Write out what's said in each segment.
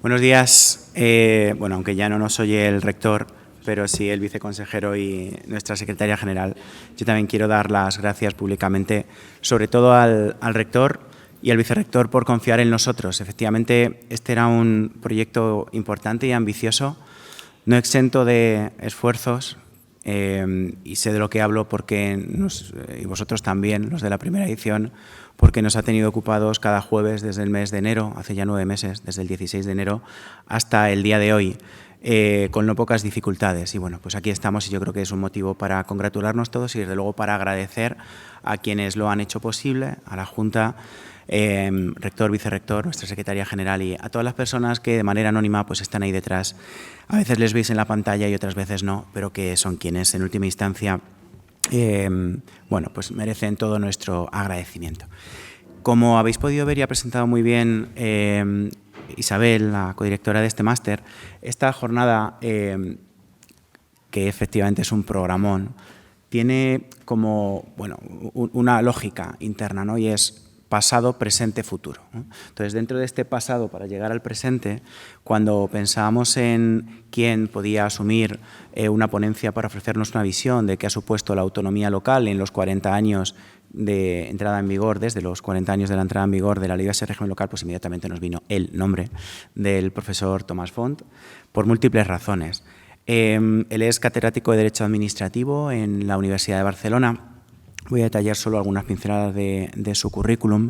Buenos días. Bueno, aunque ya no nos oye el rector, pero sí el viceconsejero y nuestra secretaria general, yo también quiero dar las gracias públicamente, sobre todo al rector y al vicerrector por confiar en nosotros. Efectivamente, este era un proyecto importante y ambicioso, no exento de esfuerzos, y sé de lo que hablo porque y vosotros también, los de la primera edición, porque nos ha tenido ocupados cada jueves desde el mes de enero, hace ya 9 meses, desde el 16 de enero hasta el día de hoy, con no pocas dificultades. Y bueno, pues aquí estamos y yo creo que es un motivo para congratularnos todos y desde luego para agradecer a quienes lo han hecho posible, a la Junta, rector, vicerrector, nuestra secretaria general y a todas las personas que de manera anónima pues están ahí detrás. A veces les veis en la pantalla y otras veces no, pero que son quienes en última instancia bueno, pues merecen todo nuestro agradecimiento. Como habéis podido ver y ha presentado muy bien Isabel, la codirectora de este máster, esta jornada, que efectivamente es un programón, tiene como una lógica interna, ¿no? Y es pasado, presente, futuro, ¿no? Entonces, dentro de este pasado, para llegar al presente, cuando pensábamos en quién podía asumir una ponencia para ofrecernos una visión de qué ha supuesto la autonomía local en los 40 años de entrada en vigor, desde los 40 años de la entrada en vigor de la Ley de Régimen Local, pues inmediatamente nos vino el nombre del profesor Tomás Font, por múltiples razones. Él es catedrático de Derecho Administrativo en la Universidad de Barcelona. Voy a detallar solo algunas pinceladas de su currículum.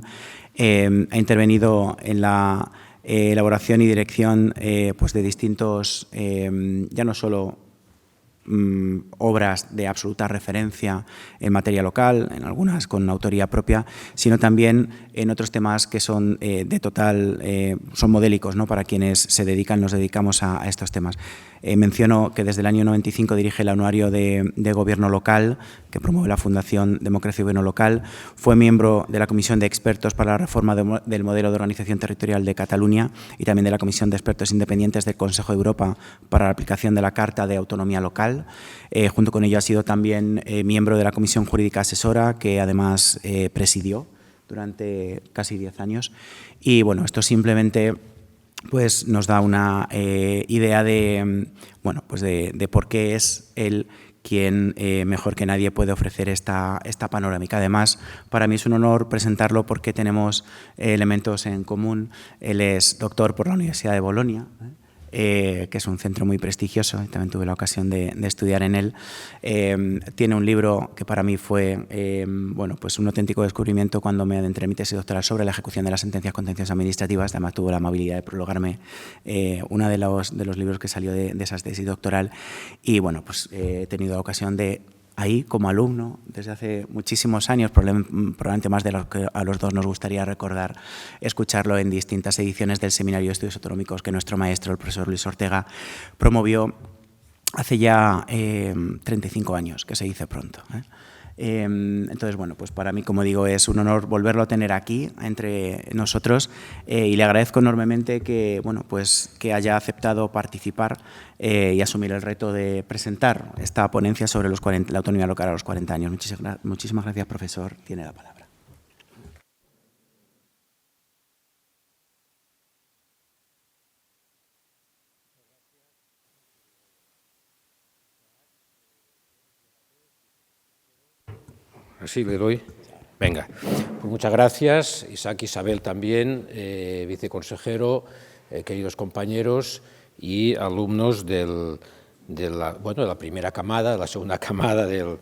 Ha intervenido en la elaboración y dirección pues de distintos, ya no solo obras de absoluta referencia en materia local, en algunas con autoría propia, sino también en otros temas que son de total, son modélicos, ¿no?, para quienes se dedican, nos dedicamos a estos temas. Menciono que desde el año 95 dirige el Anuario de Gobierno Local, que promueve la Fundación Democracia y Gobierno Local. Fue miembro de la Comisión de Expertos para la Reforma del Modelo de Organización Territorial de Cataluña y también de la Comisión de Expertos Independientes del Consejo de Europa para la aplicación de la Carta de Autonomía Local. Junto con ello ha sido también miembro de la Comisión Jurídica Asesora, que además presidió durante casi 10 años. Y bueno, esto simplemente pues nos da una idea de, bueno, pues de por qué es él quien mejor que nadie puede ofrecer esta panorámica. Además, para mí es un honor presentarlo porque tenemos elementos en común. Él es doctor por la Universidad de Bolonia, que es un centro muy prestigioso, también tuve la ocasión de estudiar en él. Tiene un libro que para mí fue bueno, pues un auténtico descubrimiento cuando me adentré en mi tesis doctoral sobre la ejecución de las sentencias contenciosas administrativas. Además tuve la amabilidad de prologarme uno de los libros que salió de esa tesis doctoral y bueno, pues he tenido la ocasión de ahí como alumno desde hace muchísimos años, probablemente más de lo que a los dos nos gustaría recordar, escucharlo en distintas ediciones del Seminario de Estudios Autonómicos que nuestro maestro, el profesor Luis Ortega, promovió hace ya 35 años, que se dice pronto, entonces, bueno, pues para mí, como digo, es un honor volverlo a tener aquí entre nosotros y le agradezco enormemente que, bueno, pues que haya aceptado participar y asumir el reto de presentar esta ponencia sobre la autonomía local a los 40 años. Muchísimas gracias, profesor. Tiene la palabra. Así le doy. Venga. Pues muchas gracias, Isaac, Isabel también, viceconsejero, queridos compañeros y alumnos de la primera camada, de la segunda camada del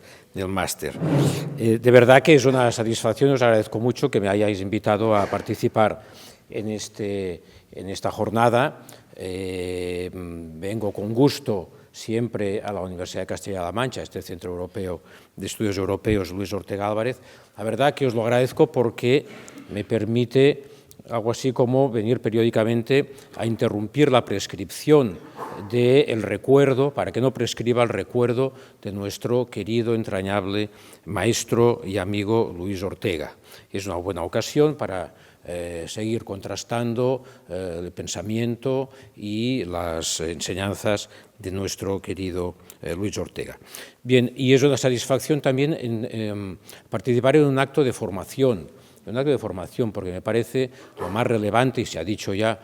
máster. De verdad que es una satisfacción, os agradezco mucho que me hayáis invitado a participar en esta jornada. Vengo con gusto siempre a la Universidad de Castilla-La Mancha, este Centro Europeo de Estudios Europeos Luis Ortega Álvarez. La verdad que os lo agradezco porque me permite algo así como venir periódicamente a interrumpir la prescripción del recuerdo, para que no prescriba el recuerdo de nuestro querido, entrañable maestro y amigo Luis Ortega. Es una buena ocasión para seguir contrastando el pensamiento y las enseñanzas de nuestro querido Luis Ortega. Bien, y es una satisfacción también participar en un acto de formación un acto de formación, porque me parece lo más relevante, y se ha dicho ya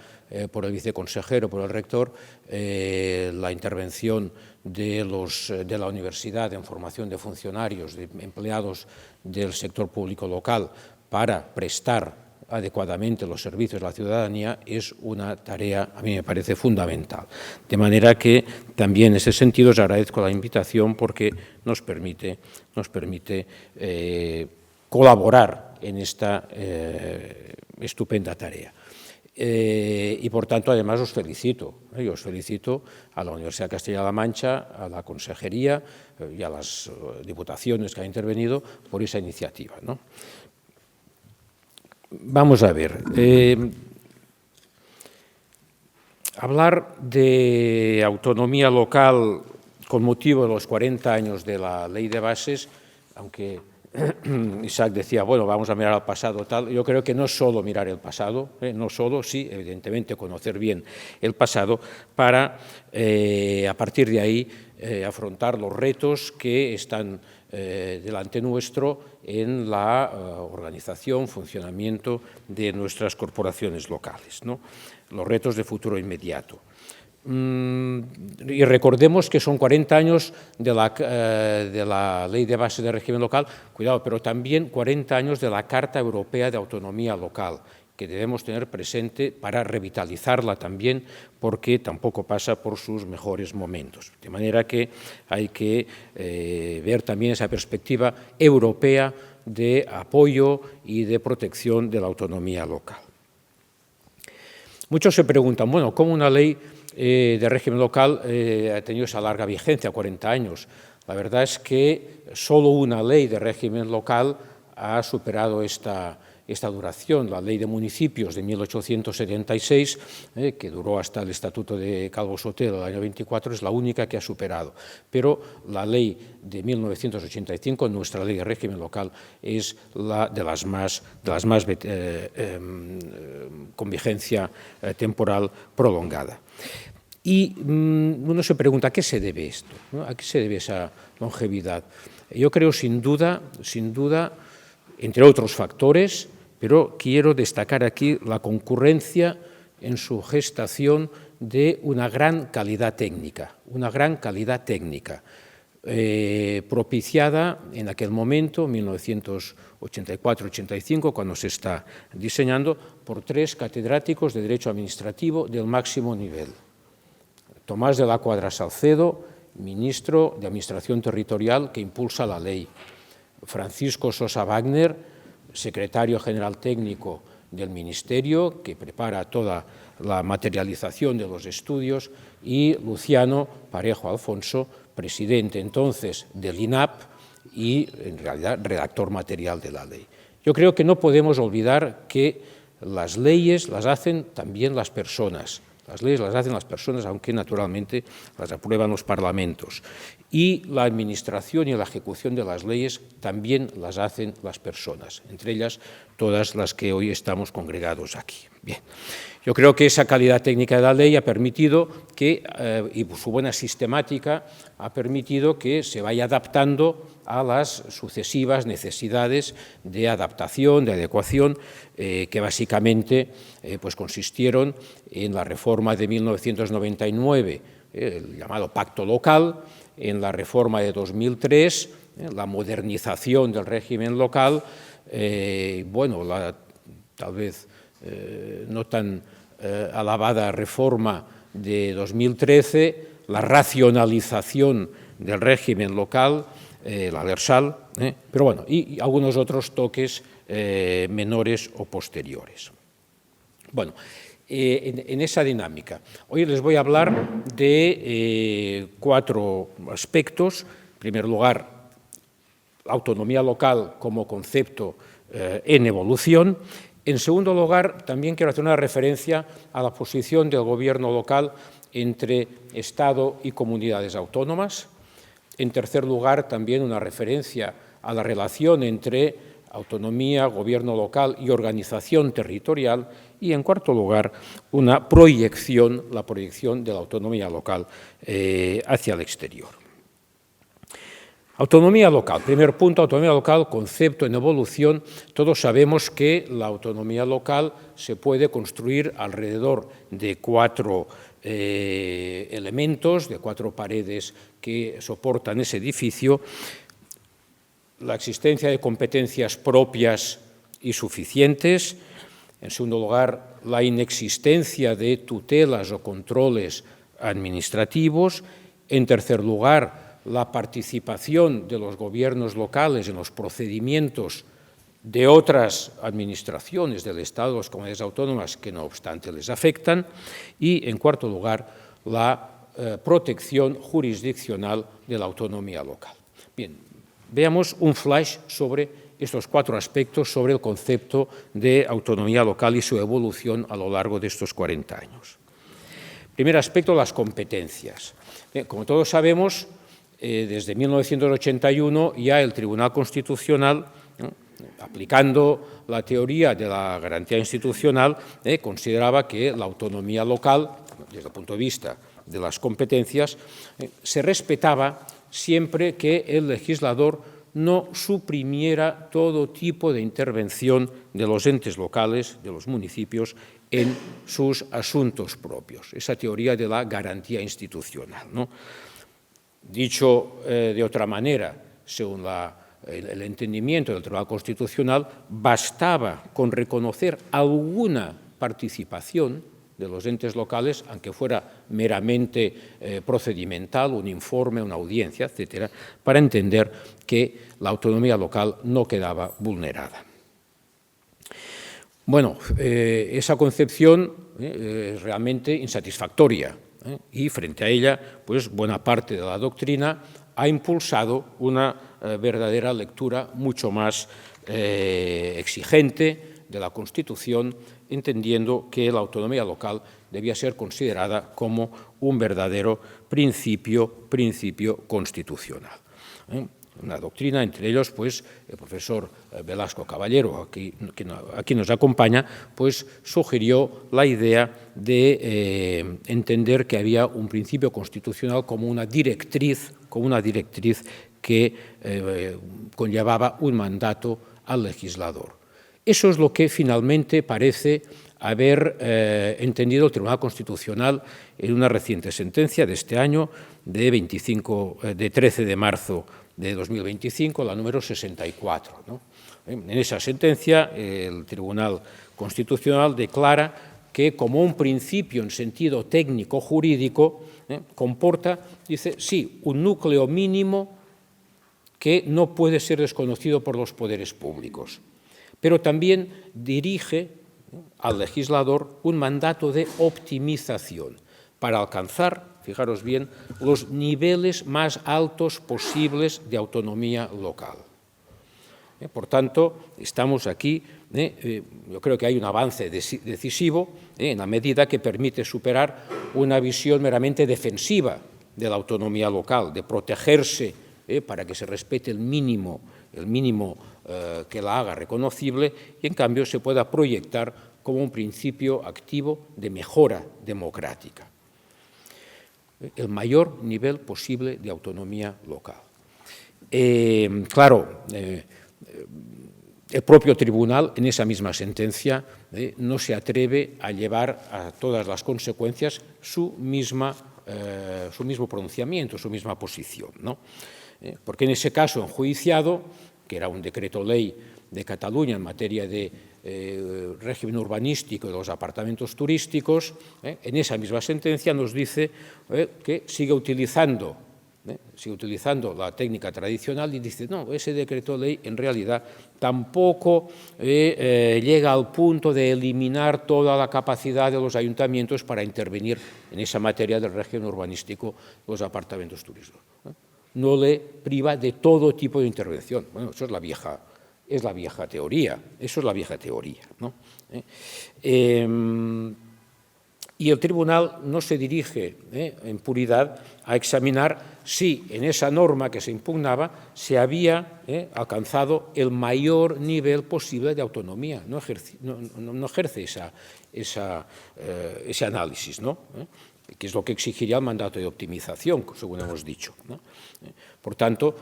por el viceconsejero, por el rector, la intervención de la universidad en formación de funcionarios, de empleados del sector público local para prestar adecuadamente los servicios a la ciudadanía es una tarea, a mí me parece, fundamental. De manera que también en ese sentido os agradezco la invitación porque nos permite colaborar en esta estupenda tarea. Y por tanto, además, os felicito a la Universidad de Castilla-La Mancha, a la Consejería y a las diputaciones que han intervenido por esa iniciativa, ¿no? Vamos a ver, hablar de autonomía local con motivo de los 40 años de la Ley de Bases, aunque Isaac decía, bueno, vamos a mirar al pasado, tal, yo creo que no es solo mirar el pasado, no solo, sí, evidentemente conocer bien el pasado, para a partir de ahí afrontar los retos que están delante nuestro en la organización, funcionamiento de nuestras corporaciones locales, ¿no? Los retos de futuro inmediato. Y recordemos que son 40 años de la Ley de Base de Régimen Local, cuidado, pero también 40 años de la Carta Europea de Autonomía Local, que debemos tener presente para revitalizarla también, porque tampoco pasa por sus mejores momentos. De manera que hay que ver también esa perspectiva europea de apoyo y de protección de la autonomía local. Muchos se preguntan, bueno, ¿cómo una ley de régimen local ha tenido esa larga vigencia, 40 años? La verdad es que solo una ley de régimen local ha superado esta duración, la Ley de Municipios de 1876, que duró hasta el Estatuto de Calvo Sotelo del año 24, es la única que ha superado. Pero la Ley de 1985, nuestra Ley de Régimen Local, es la de las más con vigencia temporal prolongada. Y uno se pregunta, ¿a qué se debe esto? ¿No? ¿A qué se debe esa longevidad? Yo creo, sin duda, entre otros factores, pero quiero destacar aquí la concurrencia en su gestación de una gran calidad técnica, propiciada en aquel momento, 1984-85, cuando se está diseñando, por 3 catedráticos de Derecho Administrativo del máximo nivel. Tomás de la Cuadra Salcedo, ministro de Administración Territorial que impulsa la ley. Francisco Sosa Wagner, secretario general técnico del Ministerio, que prepara toda la materialización de los estudios, y Luciano Parejo Alfonso, presidente entonces del INAP y, en realidad, redactor material de la ley. Yo creo que no podemos olvidar que las leyes las hacen también las personas. Las leyes las hacen las personas, aunque naturalmente las aprueban los parlamentos. Y la administración y la ejecución de las leyes también las hacen las personas, entre ellas todas las que hoy estamos congregados aquí. Bien. Yo creo que esa calidad técnica de la ley ha permitido que, y su buena sistemática, ha permitido que se vaya adaptando a las sucesivas necesidades de adaptación, de adecuación, que básicamente pues consistieron en la reforma de 1999, el llamado Pacto Local, en la reforma de 2003, la modernización del régimen local, bueno, tal vez no tan alabada reforma de 2013, la racionalización del régimen local, la LERSAL, pero bueno, y algunos otros toques menores o posteriores. Bueno, en esa dinámica, hoy les voy a hablar de 4 aspectos. En primer lugar, la autonomía local como concepto en evolución. En segundo lugar, también quiero hacer una referencia a la posición del gobierno local entre Estado y comunidades autónomas. En tercer lugar, también una referencia a la relación entre autonomía, gobierno local y organización territorial. Y en cuarto lugar, una proyección, la proyección de la autonomía local hacia el exterior. Autonomía local. Primer punto, autonomía local, concepto en evolución. Todos sabemos que la autonomía local se puede construir alrededor de 4 elementos, de 4 paredes que soportan ese edificio. La existencia de competencias propias y suficientes. En segundo lugar, la inexistencia de tutelas o controles administrativos. En tercer lugar, la participación de los gobiernos locales en los procedimientos de otras administraciones del Estado, las comunidades autónomas, que no obstante les afectan. Y, en cuarto lugar, la protección jurisdiccional de la autonomía local. Bien, veamos un flash sobre estos 4 aspectos, sobre el concepto de autonomía local y su evolución a lo largo de estos 40 años. Primer aspecto, las competencias. Bien, como todos sabemos, desde 1981 ya el Tribunal Constitucional, aplicando la teoría de la garantía institucional, consideraba que la autonomía local, desde el punto de vista de las competencias, se respetaba siempre que el legislador no suprimiera todo tipo de intervención de los entes locales, de los municipios, en sus asuntos propios. Esa teoría de la garantía institucional, ¿no? Dicho de otra manera, según el entendimiento del Tribunal Constitucional, bastaba con reconocer alguna participación de los entes locales, aunque fuera meramente procedimental, un informe, una audiencia, etcétera, para entender que la autonomía local no quedaba vulnerada. Bueno, esa concepción es realmente insatisfactoria. Y frente a ella, pues buena parte de la doctrina ha impulsado una verdadera lectura mucho más exigente de la Constitución, entendiendo que la autonomía local debía ser considerada como un verdadero principio constitucional. Una doctrina, entre ellos, pues, el profesor Velasco Caballero, aquí nos acompaña, pues sugirió la idea de entender que había un principio constitucional como una directriz que conllevaba un mandato al legislador. Eso es lo que finalmente parece haber entendido el Tribunal Constitucional en una reciente sentencia de este año, de 13 de marzo de 2025, la número 64. ¿no? En esa sentencia, el Tribunal Constitucional declara que, como un principio en sentido técnico jurídico, comporta, dice, sí, un núcleo mínimo que no puede ser desconocido por los poderes públicos, pero también dirige al legislador un mandato de optimización para alcanzar, fijaros bien, los niveles más altos posibles de autonomía local. Por tanto, estamos aquí, yo creo que hay un avance decisivo en la medida que permite superar una visión meramente defensiva de la autonomía local, de protegerse para que se respete el mínimo que la haga reconocible y, en cambio, se pueda proyectar como un principio activo de mejora democrática. El mayor nivel posible de autonomía local. Claro, el propio tribunal, en esa misma sentencia, no se atreve a llevar a todas las consecuencias su mismo pronunciamiento, su misma posición, ¿no? Porque en ese caso enjuiciado, que era un decreto ley de Cataluña en materia de régimen urbanístico de los apartamentos turísticos, en esa misma sentencia nos dice que sigue utilizando la técnica tradicional y dice, no, ese decreto ley en realidad tampoco llega al punto de eliminar toda la capacidad de los ayuntamientos para intervenir en esa materia del régimen urbanístico de los apartamentos turísticos. No le priva de todo tipo de intervención. Bueno, eso es la vieja teoría, ¿no? Y el tribunal no se dirige en puridad a examinar si en esa norma que se impugnaba se había alcanzado el mayor nivel posible de autonomía. No ejerce ese análisis, ¿no? que es lo que exigiría el mandato de optimización, según hemos dicho, ¿no? Por tanto,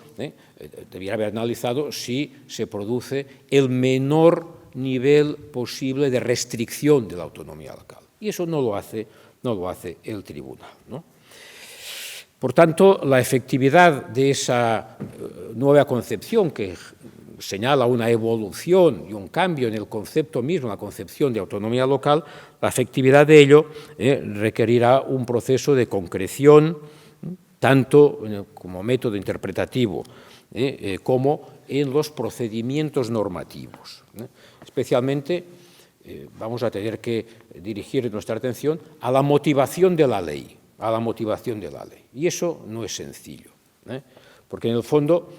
debiera haber analizado si se produce el menor nivel posible de restricción de la autonomía local. Y eso no lo hace el tribunal, ¿no? Por tanto, la efectividad de esa nueva concepción que señala una evolución y un cambio en el concepto mismo, la concepción de autonomía local, la efectividad de ello requerirá un proceso de concreción, tanto como método interpretativo como en los procedimientos normativos. Especialmente vamos a tener que dirigir nuestra atención a la motivación de la ley, Y eso no es sencillo, porque en el fondo,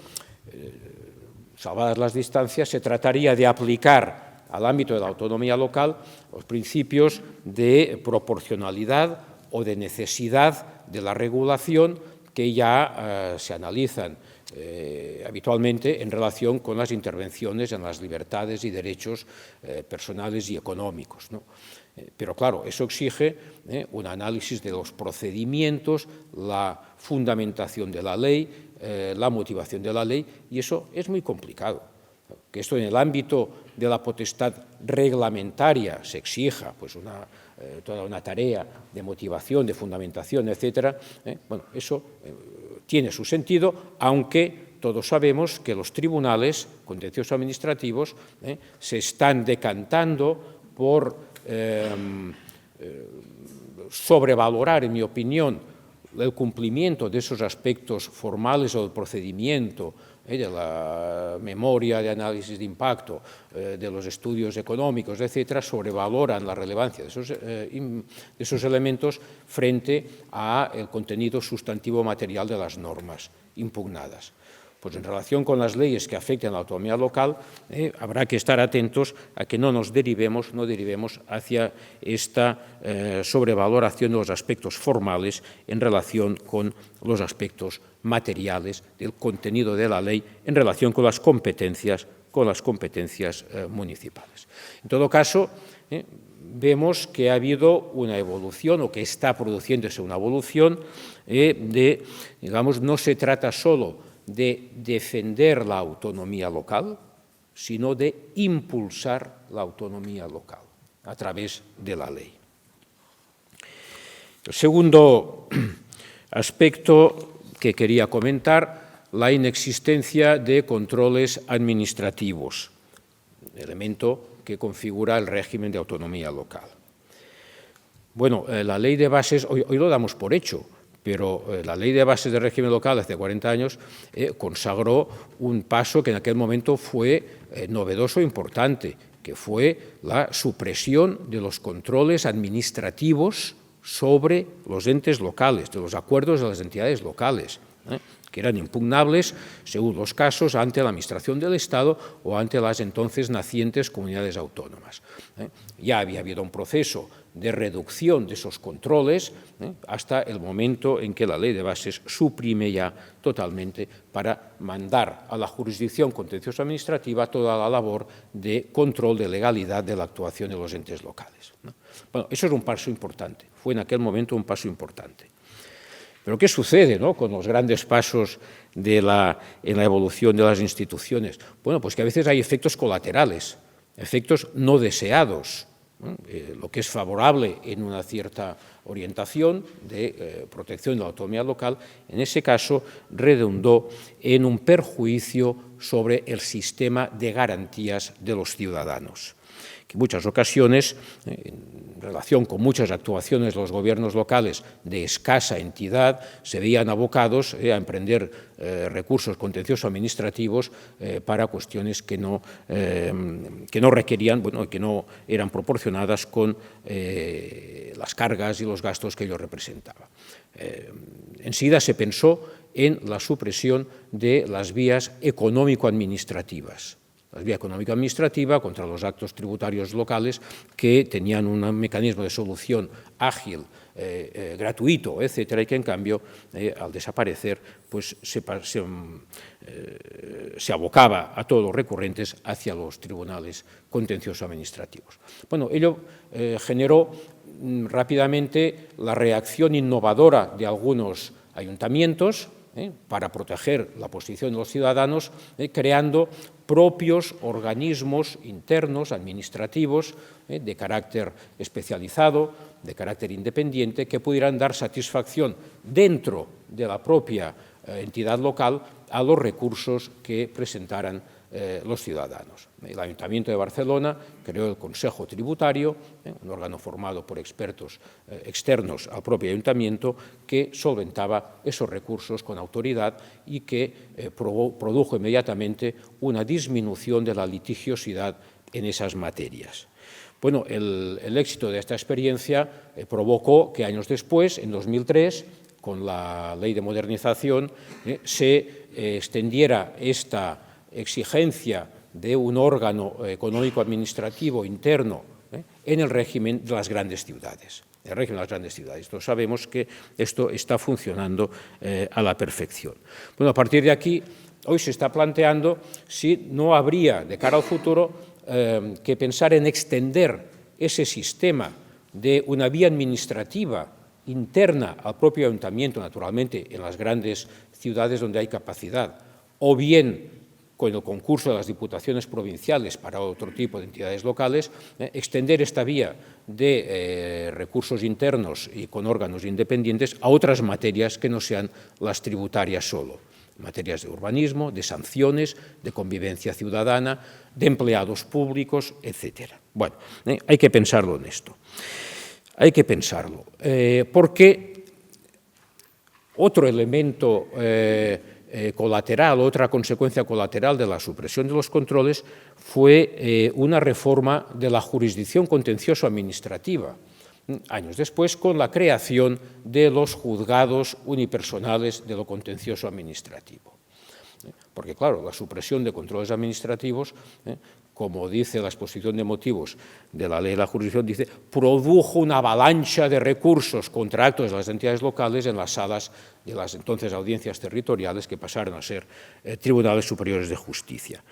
salvadas las distancias, se trataría de aplicar al ámbito de la autonomía local los principios de proporcionalidad o de necesidad de la regulación que ya se analizan habitualmente en relación con las intervenciones en las libertades y derechos personales y económicos, ¿no? Pero claro, eso exige un análisis de los procedimientos, la fundamentación de la ley, la motivación de la ley, y eso es muy complicado. Que esto en el ámbito de la potestad reglamentaria se exija pues toda una tarea de motivación, de fundamentación, etcétera, bueno, eso tiene su sentido, aunque todos sabemos que los tribunales contenciosos administrativos se están decantando por sobrevalorar, en mi opinión, el cumplimiento de esos aspectos formales o del procedimiento, de la memoria de análisis de impacto, de los estudios económicos, etcétera, sobrevaloran la relevancia de esos elementos frente al contenido sustantivo material de las normas impugnadas. Pues en relación con las leyes que afecten a la autonomía local, habrá que estar atentos a que no derivemos hacia esta sobrevaloración de los aspectos formales en relación con los aspectos materiales del contenido de la ley en relación con las competencias municipales. En todo caso, vemos que ha habido una evolución o que está produciéndose una evolución digamos, no se trata solo de defender la autonomía local, sino de impulsar la autonomía local a través de la ley. El segundo aspecto que quería comentar, la inexistencia de controles administrativos, elemento que configura el régimen de autonomía local. Bueno, la ley de bases, hoy lo damos por hecho, pero la Ley de Bases del Régimen Local hace 40 años consagró un paso que en aquel momento fue novedoso e importante, que fue la supresión de los controles administrativos sobre los entes locales, de los acuerdos de las entidades locales, que eran impugnables, según los casos, ante la Administración del Estado o ante las entonces nacientes comunidades autónomas. Ya había habido un proceso de reducción de esos controles hasta el momento en que la Ley de Bases suprime ya totalmente para mandar a la jurisdicción contencioso administrativa toda la labor de control de legalidad de la actuación de los entes locales. Bueno, eso es un paso importante, fue en aquel momento un paso importante. Pero ¿qué sucede, ¿no?, con los grandes pasos en la evolución de las instituciones? Bueno, pues que a veces hay efectos colaterales, efectos no deseados. Lo que es favorable en una cierta orientación de protección de la autonomía local, en ese caso redundó en un perjuicio sobre el sistema de garantías de los ciudadanos, que en muchas ocasiones, en relación con muchas actuaciones de los gobiernos locales de escasa entidad, se veían abocados a emprender recursos contenciosos administrativos para cuestiones que no requerían, bueno, que no eran proporcionadas con las cargas y los gastos que ello representaba. Enseguida se pensó en la supresión de las vías económico-administrativas. La vía económico-administrativa contra los actos tributarios locales que tenían un mecanismo de solución ágil, gratuito, etcétera, y que en cambio, al desaparecer, pues se abocaba a todos los recurrentes hacia los tribunales contenciosos administrativos. Bueno, ello generó rápidamente la reacción innovadora de algunos ayuntamientos para proteger la posición de los ciudadanos, creando propios organismos internos, administrativos, de carácter especializado, de carácter independiente, que pudieran dar satisfacción dentro de la propia entidad local a los recursos que presentaran los ciudadanos. El Ayuntamiento de Barcelona creó el Consejo Tributario, un órgano formado por expertos externos al propio Ayuntamiento, que solventaba esos recursos con autoridad y que produjo inmediatamente una disminución de la litigiosidad en esas materias. Bueno, el éxito de esta experiencia provocó que años después, en 2003, con la Ley de Modernización, se extendiera esta exigencia de un órgano económico-administrativo interno en el régimen de las grandes ciudades. El régimen de las grandes ciudades. Todos sabemos que esto está funcionando a la perfección. Bueno, a partir de aquí, hoy se está planteando si no habría, de cara al futuro, que pensar en extender ese sistema de una vía administrativa interna al propio ayuntamiento, naturalmente, en las grandes ciudades donde hay capacidad, o bien con el concurso de las diputaciones provinciales para otro tipo de entidades locales, extender esta vía de recursos internos y con órganos independientes a otras materias que no sean las tributarias solo, materias de urbanismo, de sanciones, de convivencia ciudadana, de empleados públicos, etc. Bueno, hay que pensarlo en esto. Hay que pensarlo, porque otro elemento colateral, otra consecuencia colateral de la supresión de los controles fue una reforma de la jurisdicción contencioso-administrativa, años después con la creación de los juzgados unipersonales de lo contencioso-administrativo. Porque, claro, la supresión de controles administrativos, como dice la exposición de motivos de la ley de la jurisdicción, dice, produjo una avalancha de recursos contra actos de las entidades locales en las salas de las entonces audiencias territoriales que pasaron a ser tribunales superiores de justicia.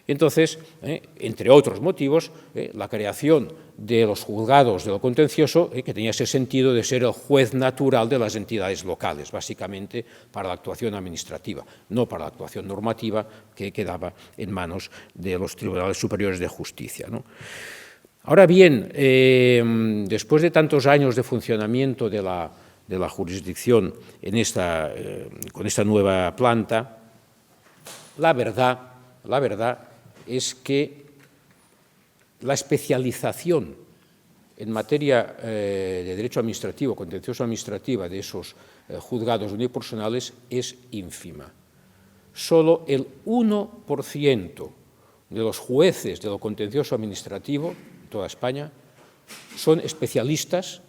Y entonces, entre otros motivos, la creación de los juzgados de lo contencioso, que tenía ese sentido de ser el juez natural de las entidades locales, básicamente para la actuación administrativa, no para la actuación normativa que quedaba en manos de los tribunales superiores de justicia, ¿no? Ahora bien, después de tantos años de funcionamiento de la jurisdicción con esta nueva planta, la verdad es que la especialización en materia de derecho administrativo, contencioso administrativa de esos juzgados unipersonales es ínfima. Solo el 1% de los jueces de lo contencioso administrativo en toda España son especialistas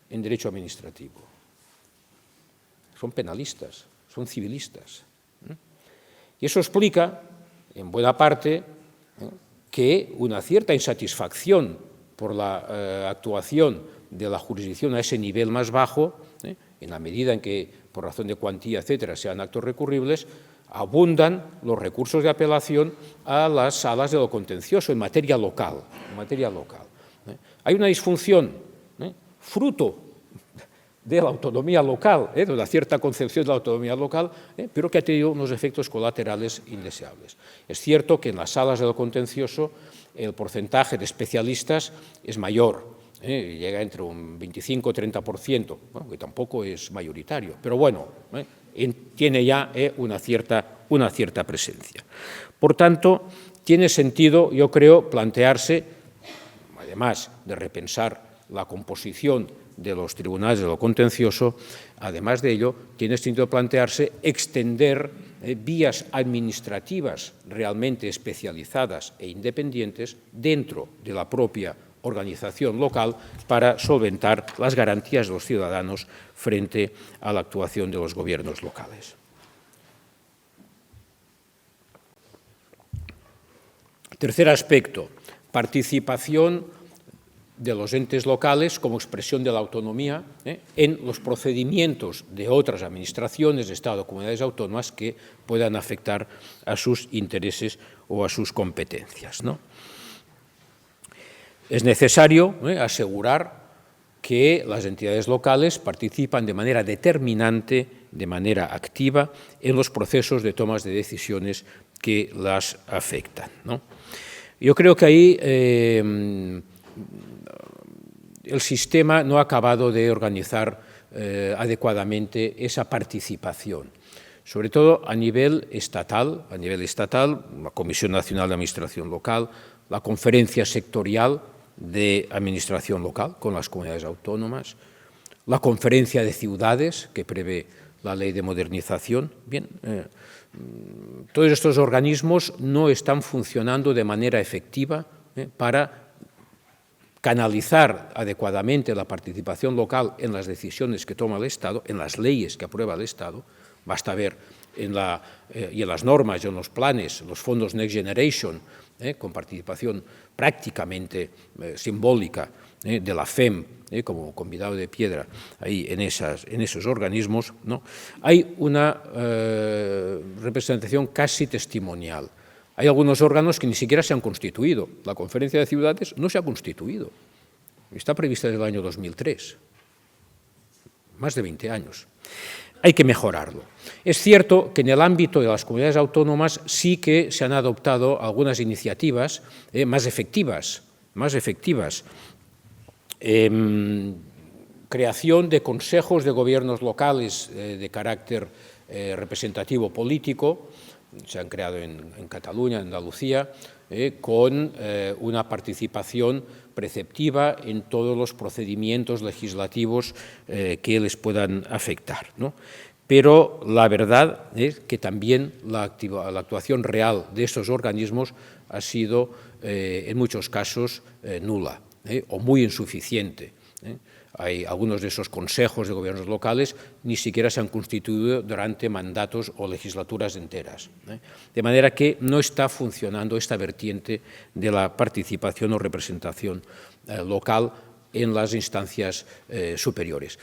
en derecho administrativo. Son penalistas, son civilistas. Y eso explica, en buena parte, que una cierta insatisfacción por la actuación de la jurisdicción a ese nivel más bajo, en la medida en que, por razón de cuantía, etcétera, sean actos recurribles, abundan los recursos de apelación a las salas de lo contencioso en materia local. Hay una disfunción, fruto de la autonomía local, de una cierta concepción de la autonomía local, pero que ha tenido unos efectos colaterales indeseables. Es cierto que en las salas de lo contencioso el porcentaje de especialistas es mayor, llega entre un 25-30%, bueno, que tampoco es mayoritario, pero bueno, tiene ya una cierta presencia. Por tanto, tiene sentido, yo creo, plantearse, además de repensar la composición de los tribunales de lo contencioso, además de ello, tiene sentido plantearse extender vías administrativas realmente especializadas e independientes dentro de la propia organización local para solventar las garantías de los ciudadanos frente a la actuación de los gobiernos locales. Tercer aspecto, participación de los entes locales como expresión de la autonomía en los procedimientos de otras administraciones de Estado o comunidades autónomas que puedan afectar a sus intereses o a sus competencias, ¿no? Es necesario asegurar que las entidades locales participan de manera determinante, de manera activa, en los procesos de tomas de decisiones que las afectan, ¿no? Yo creo que ahí el sistema no ha acabado de organizar adecuadamente esa participación, sobre todo a nivel estatal, la Comisión Nacional de Administración Local, la Conferencia Sectorial de Administración Local con las comunidades autónomas, la Conferencia de Ciudades, que prevé la Ley de Modernización. Bien, todos estos organismos no están funcionando de manera efectiva para canalizar adecuadamente la participación local en las decisiones que toma el Estado, en las leyes que aprueba el Estado. Basta ver y en las normas y en los planes, los fondos Next Generation, con participación prácticamente simbólica de la FEM como convidado de piedra ahí en esos organismos, ¿no? Hay una representación casi testimonial. Hay algunos órganos que ni siquiera se han constituido. La Conferencia de Ciudades no se ha constituido. Está prevista desde el año 2003. Más de 20 años. Hay que mejorarlo. Es cierto que en el ámbito de las comunidades autónomas sí que se han adoptado algunas iniciativas más efectivas. Creación de consejos de gobiernos locales de carácter representativo político, se han creado en Cataluña, en Andalucía, con una participación preceptiva en todos los procedimientos legislativos que les puedan afectar, ¿no? Pero la verdad es que también la actuación real de estos organismos ha sido, en muchos casos, nula o muy insuficiente. Hay algunos de esos consejos de gobiernos locales ni siquiera se han constituido durante mandatos o legislaturas enteras. De manera que no está funcionando esta vertiente de la participación o representación local en las instancias superiores.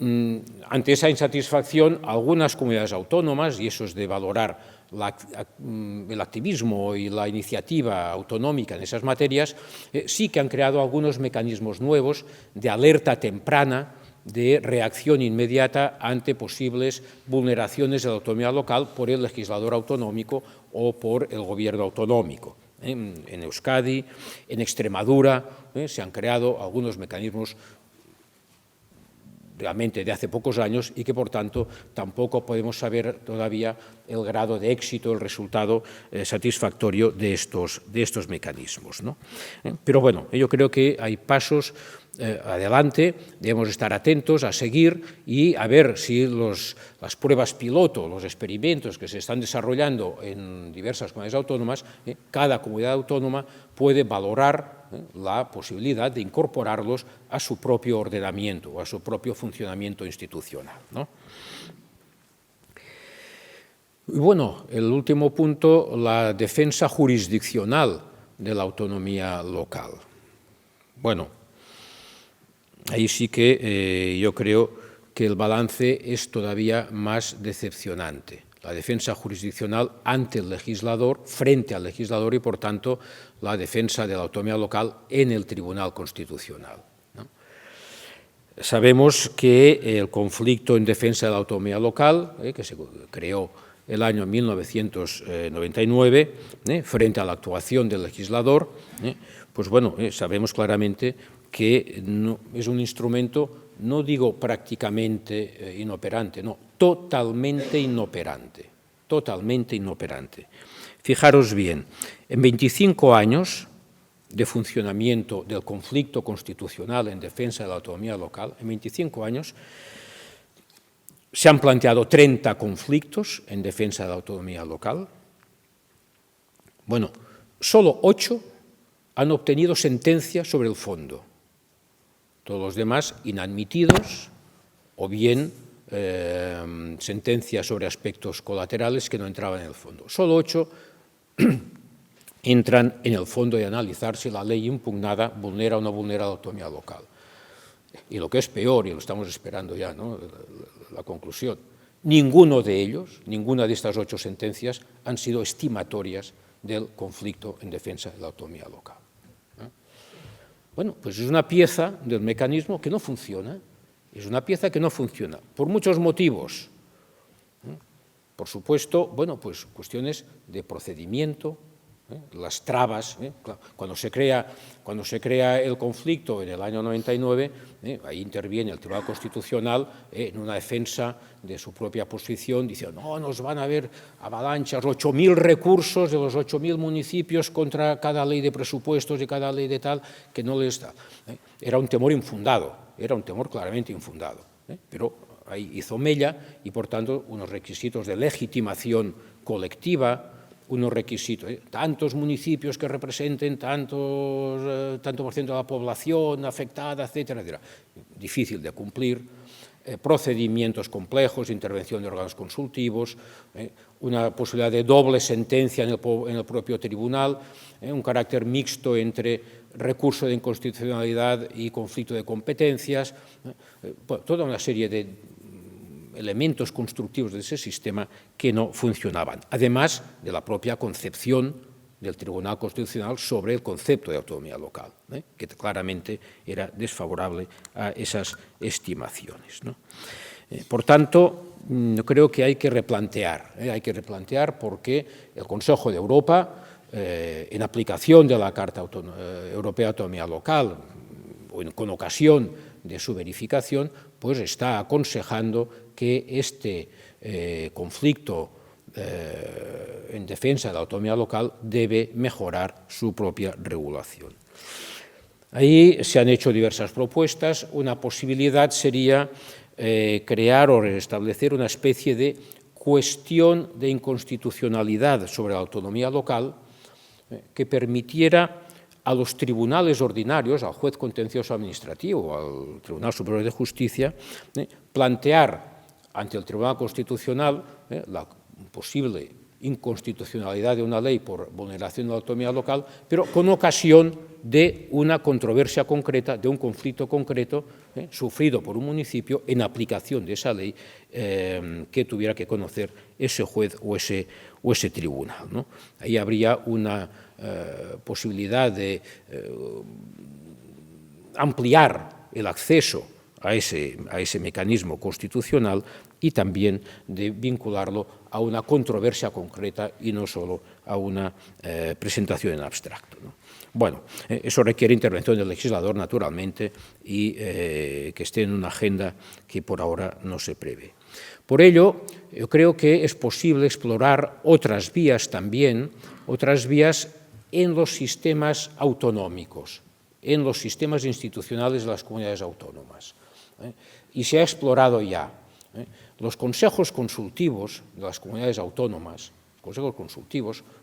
Ante esa insatisfacción, algunas comunidades autónomas, y eso es de valorar el activismo y la iniciativa autonómica en esas materias, sí que han creado algunos mecanismos nuevos de alerta temprana, de reacción inmediata ante posibles vulneraciones de la autonomía local por el legislador autonómico o por el gobierno autonómico. En Euskadi, en Extremadura, se han creado algunos mecanismos realmente de hace pocos años y que, por tanto, tampoco podemos saber todavía el grado de éxito, el resultado satisfactorio de estos mecanismos, ¿no? Pero bueno, yo creo que hay pasos adelante, debemos estar atentos a seguir y a ver si las pruebas piloto, los experimentos que se están desarrollando en diversas comunidades autónomas, cada comunidad autónoma puede valorar la posibilidad de incorporarlos a su propio ordenamiento o a su propio funcionamiento institucional, ¿no? Y bueno, el último punto, la defensa jurisdiccional de la autonomía local. Bueno, ahí sí que yo creo que el balance es todavía más decepcionante. La defensa jurisdiccional ante el legislador, frente al legislador y, por tanto, la defensa de la autonomía local en el Tribunal Constitucional, ¿no? Sabemos que el conflicto en defensa de la autonomía local, que se creó el año 1999, frente a la actuación del legislador, pues bueno, sabemos claramente que no, es un instrumento, no digo prácticamente inoperante, no, totalmente inoperante. Fijaros bien, en 25 años de funcionamiento del conflicto constitucional en defensa de la autonomía local, en 25 años se han planteado 30 conflictos en defensa de la autonomía local. Bueno, solo 8 han obtenido sentencia sobre el fondo. Todos los demás inadmitidos o bien sentencias sobre aspectos colaterales que no entraban en el fondo. Solo 8 entran en el fondo de analizar si la ley impugnada vulnera o no vulnera la autonomía local. Y lo que es peor, y lo estamos esperando ya, ¿no?, la conclusión, ninguno de ellos, ninguna de estas 8 sentencias han sido estimatorias del conflicto en defensa de la autonomía local. Bueno, pues es una pieza del mecanismo que no funciona. Es una pieza que no funciona, por muchos motivos. Por supuesto, bueno, pues cuestiones de procedimiento, las trabas. Cuando se crea el conflicto en el año 99, ahí interviene el Tribunal Constitucional en una defensa de su propia posición, diciendo, no, nos van a haber avalanchas, 8.000 recursos de los 8.000 municipios contra cada ley de presupuestos y cada ley de tal, que no les da. Era un temor infundado, era un temor claramente infundado, pero ahí hizo mella y, por tanto, unos requisitos de legitimación colectiva, unos requisitos, tantos municipios que representen tanto por ciento de la población afectada, etcétera, etcétera. Difícil de cumplir, procedimientos complejos, intervención de órganos consultivos, una posibilidad de doble sentencia en el propio tribunal, un carácter mixto entre recurso de inconstitucionalidad y conflicto de competencias, toda una serie de elementos constructivos de ese sistema que no funcionaban, además de la propia concepción del Tribunal Constitucional sobre el concepto de autonomía local, que claramente era desfavorable a esas estimaciones, ¿no? Por tanto, yo creo que hay que replantear porque el Consejo de Europa, en aplicación de la Carta Europea de Autonomía Local, o con ocasión de su verificación, pues está aconsejando que este conflicto en defensa de la autonomía local debe mejorar su propia regulación. Ahí se han hecho diversas propuestas. Una posibilidad sería crear o restablecer una especie de cuestión de inconstitucionalidad sobre la autonomía local que permitiera a los tribunales ordinarios, al juez contencioso administrativo, al Tribunal Superior de Justicia, plantear ante el Tribunal Constitucional la posible inconstitucionalidad de una ley por vulneración de la autonomía local, pero con ocasión de una controversia concreta, de un conflicto concreto sufrido por un municipio en aplicación de esa ley que tuviera que conocer ese juez o ese tribunal, ¿no? Ahí habría una posibilidad de ampliar el acceso a ese mecanismo constitucional y también de vincularlo a una controversia concreta y no solo a una presentación en abstracto, ¿no? Bueno, eso requiere intervención del legislador, naturalmente, y que esté en una agenda que por ahora no se prevé. Por ello, yo creo que es posible explorar otras vías también, otras vías en los sistemas autonómicos, en los sistemas institucionales de las comunidades autónomas. Y se ha explorado ya. Los consejos consultivos de las comunidades autónomas,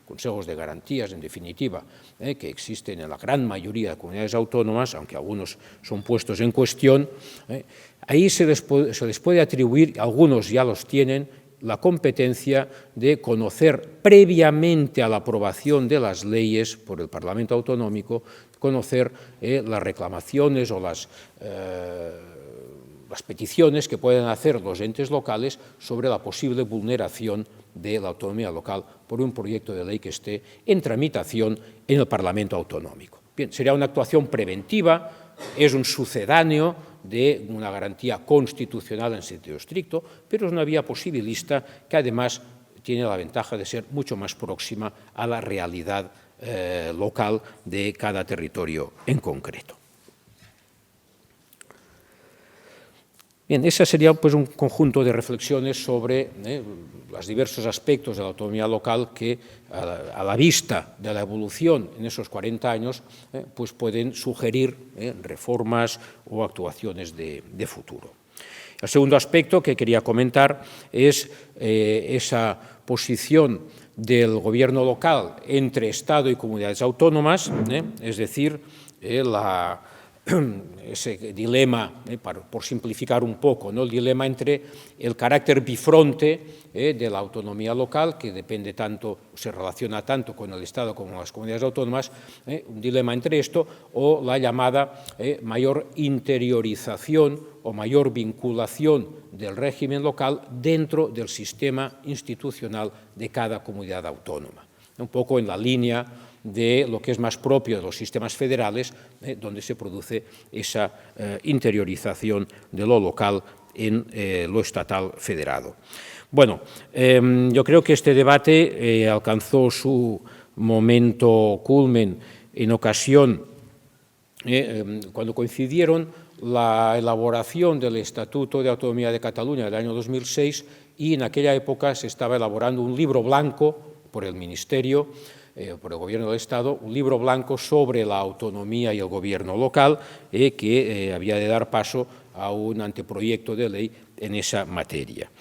consejos de garantías, en definitiva, que existen en la gran mayoría de comunidades autónomas, aunque algunos son puestos en cuestión, ahí se les puede atribuir, algunos ya los tienen, la competencia de conocer previamente a la aprobación de las leyes por el Parlamento Autonómico, conocer las reclamaciones o las peticiones que pueden hacer los entes locales sobre la posible vulneración de la autonomía local por un proyecto de ley que esté en tramitación en el Parlamento Autonómico. Bien, sería una actuación preventiva, es un sucedáneo de una garantía constitucional en sentido estricto, pero es una vía posibilista que además tiene la ventaja de ser mucho más próxima a la realidad local de cada territorio en concreto. Bien, ese sería pues, un conjunto de reflexiones sobre los diversos aspectos de la autonomía local que, a la vista de la evolución en esos 40 años, pues pueden sugerir reformas o actuaciones de futuro. El segundo aspecto que quería comentar es esa posición del gobierno local entre Estado y comunidades autónomas, es decir, ese dilema, por simplificar un poco, ¿no? El dilema entre el carácter bifronte de la autonomía local, que depende tanto, se relaciona tanto con el Estado como con las comunidades autónomas, un dilema entre esto, o la llamada mayor interiorización o mayor vinculación del régimen local dentro del sistema institucional de cada comunidad autónoma. Un poco en la línea de lo que es más propio de los sistemas federales, donde se produce esa interiorización de lo local en lo estatal federado. Bueno, yo creo que este debate alcanzó su momento culmen en ocasión cuando coincidieron la elaboración del Estatuto de Autonomía de Cataluña del año 2006 y en aquella época se estaba elaborando un libro blanco por el Ministerio, por el Gobierno del Estado, un libro blanco sobre la autonomía y el gobierno local que había de dar paso a un anteproyecto de ley en esa materia.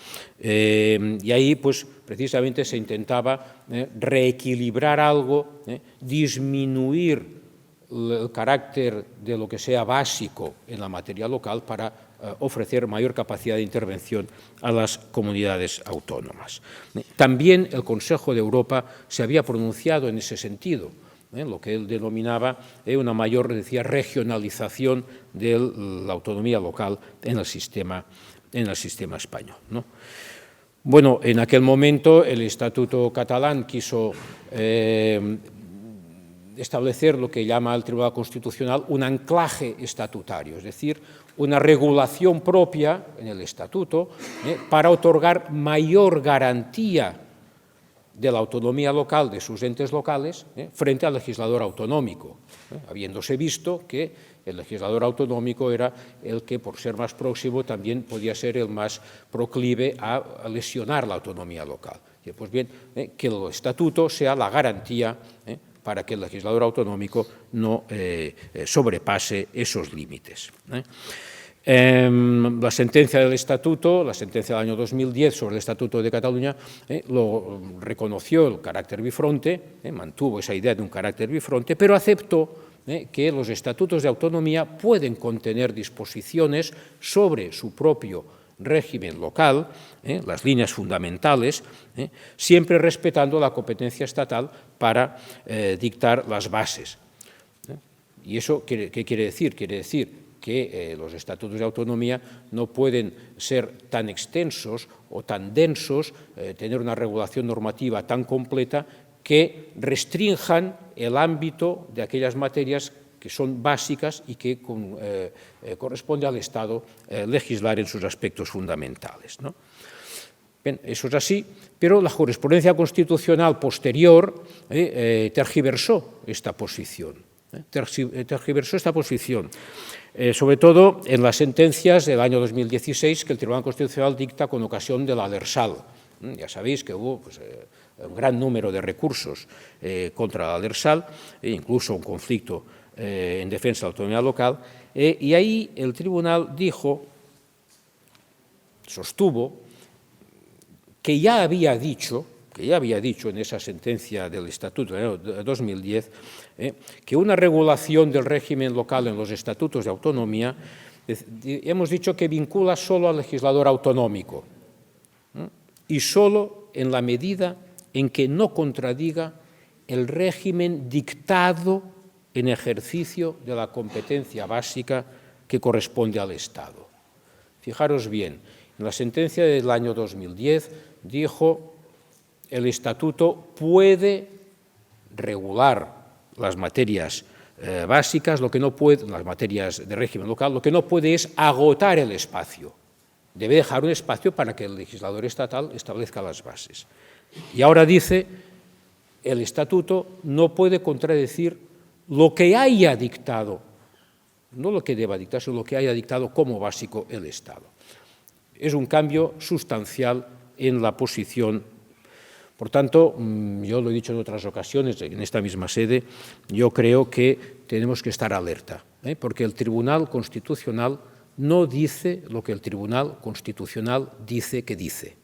Y ahí, pues, precisamente se intentaba reequilibrar algo, disminuir el carácter de lo que sea básico en la materia local para ofrecer mayor capacidad de intervención a las comunidades autónomas. También el Consejo de Europa se había pronunciado en ese sentido, lo que él denominaba una mayor, regionalización de la autonomía local en el sistema español, ¿no? Bueno, en aquel momento el Estatuto catalán quiso establecer lo que llama el Tribunal Constitucional un anclaje estatutario, es decir, una regulación propia en el Estatuto para otorgar mayor garantía de la autonomía local de sus entes locales frente al legislador autonómico, habiéndose visto que el legislador autonómico era el que, por ser más próximo, también podía ser el más proclive a lesionar la autonomía local. Pues bien, que el Estatuto sea la garantía para que el legislador autonómico no sobrepase esos límites. La sentencia del Estatuto, la sentencia del año 2010 sobre el Estatuto de Cataluña, lo reconoció el carácter bifronte, mantuvo esa idea de un carácter bifronte, pero aceptó que los estatutos de autonomía pueden contener disposiciones sobre su propio régimen local, las líneas fundamentales, siempre respetando la competencia estatal para dictar las bases. ¿Y eso qué quiere decir? Quiere decir que los estatutos de autonomía no pueden ser tan extensos o tan densos, tener una regulación normativa tan completa que restrinjan el ámbito de aquellas materias que son básicas y que corresponde al Estado legislar en sus aspectos fundamentales, ¿no? Bien, eso es así, pero la jurisprudencia constitucional posterior tergiversó esta posición. Sobre todo en las sentencias del año 2016 que el Tribunal Constitucional dicta con ocasión de la Lrsal. Ya sabéis que hubo un gran número de recursos contra la Lrsal, incluso un conflicto en defensa de la autonomía local, y ahí el tribunal sostuvo que ya había dicho en esa sentencia del Estatuto de 2010 que una regulación del régimen local en los estatutos de autonomía, hemos dicho que vincula solo al legislador autonómico y solo en la medida en que no contradiga el régimen dictado en ejercicio de la competencia básica que corresponde al Estado. Fijaros bien, en la sentencia del año 2010 dijo el Estatuto puede regular las materias básicas, lo que no puede, las materias de régimen local, lo que no puede es agotar el espacio. Debe dejar un espacio para que el legislador estatal establezca las bases. Y ahora dice, el Estatuto no puede contradecir lo que haya dictado, no lo que deba dictar, sino lo que haya dictado como básico el Estado. Es un cambio sustancial en la posición. Por tanto, yo lo he dicho en otras ocasiones, en esta misma sede, yo creo que tenemos que estar alerta, porque el Tribunal Constitucional no dice lo que el Tribunal Constitucional dice que dice.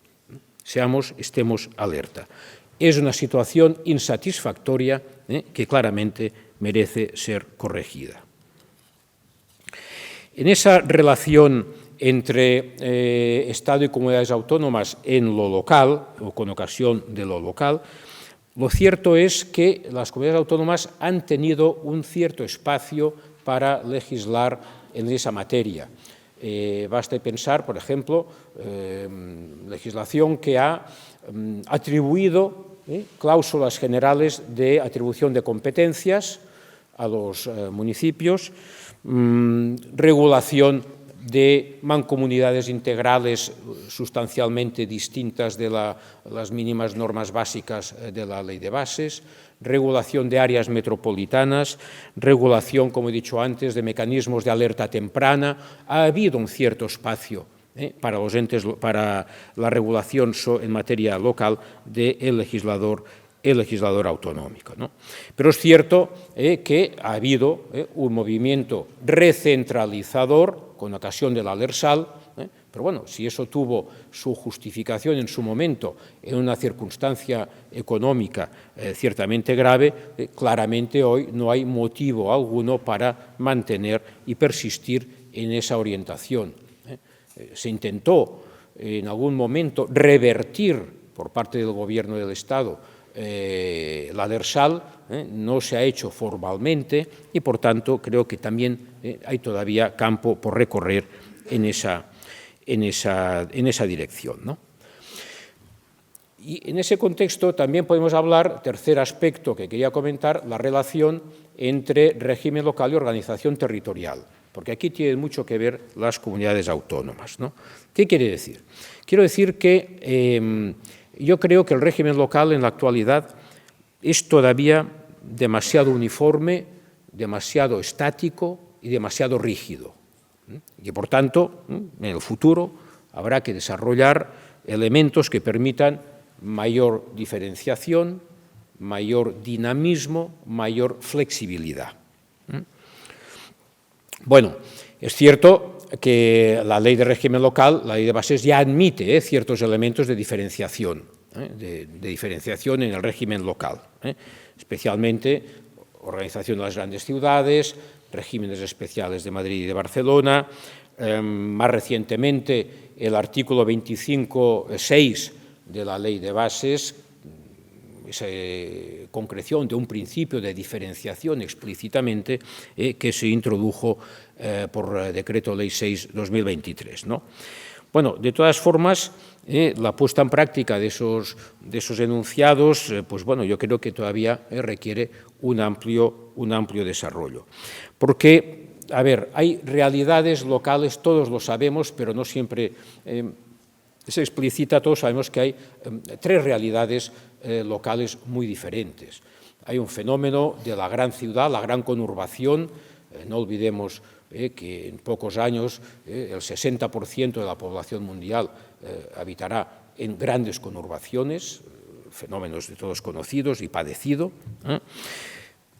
Estemos alerta. Es una situación insatisfactoria que claramente merece ser corregida. En esa relación entre Estado y comunidades autónomas en lo local, o con ocasión de lo local, lo cierto es que las comunidades autónomas han tenido un cierto espacio para legislar en esa materia. Basta pensar, por ejemplo, legislación que ha atribuido cláusulas generales de atribución de competencias a los municipios, regulación de mancomunidades integrales sustancialmente distintas de las mínimas normas básicas de la Ley de Bases, regulación de áreas metropolitanas, regulación, como he dicho antes, de mecanismos de alerta temprana. Ha habido un cierto espacio para los entes, para la regulación en materia local del legislador autonómico, ¿no? Pero es cierto que ha habido un movimiento recentralizador con ocasión del Alersalal, pero bueno, si eso tuvo su justificación en su momento en una circunstancia económica ciertamente grave, claramente hoy no hay motivo alguno para mantener y persistir en esa orientación. Se intentó en algún momento revertir por parte del Gobierno del Estado la Alersalal, no se ha hecho formalmente y, por tanto, creo que también hay todavía campo por recorrer en esa dirección, ¿no? Y en ese contexto también podemos hablar, tercer aspecto que quería comentar, la relación entre régimen local y organización territorial, porque aquí tienen mucho que ver las comunidades autónomas, ¿no? ¿Qué quiere decir? Quiero decir que yo creo que el régimen local en la actualidad es todavía demasiado uniforme, demasiado estático y demasiado rígido. Y, por tanto, en el futuro habrá que desarrollar elementos que permitan mayor diferenciación, mayor dinamismo, mayor flexibilidad. Bueno, es cierto que la ley de régimen local, la ley de bases, ya admite ciertos elementos de diferenciación, de diferenciación en el régimen local, especialmente organización de las grandes ciudades, regímenes especiales de Madrid y de Barcelona, más recientemente el artículo 25.6 de la Ley de Bases, esa concreción de un principio de diferenciación explícitamente que se introdujo por Decreto Ley 6/2023, ¿no? Bueno, de todas formas, la puesta en práctica de esos enunciados, pues bueno, yo creo que todavía requiere un amplio desarrollo. Porque, a ver, hay realidades locales, todos lo sabemos, pero no siempre se explicita, todos sabemos que hay tres realidades locales muy diferentes. Hay un fenómeno de la gran ciudad, la gran conurbación, no olvidemos que en pocos años el 60% de la población mundial habitará en grandes conurbaciones, fenómenos de todos conocidos y padecido.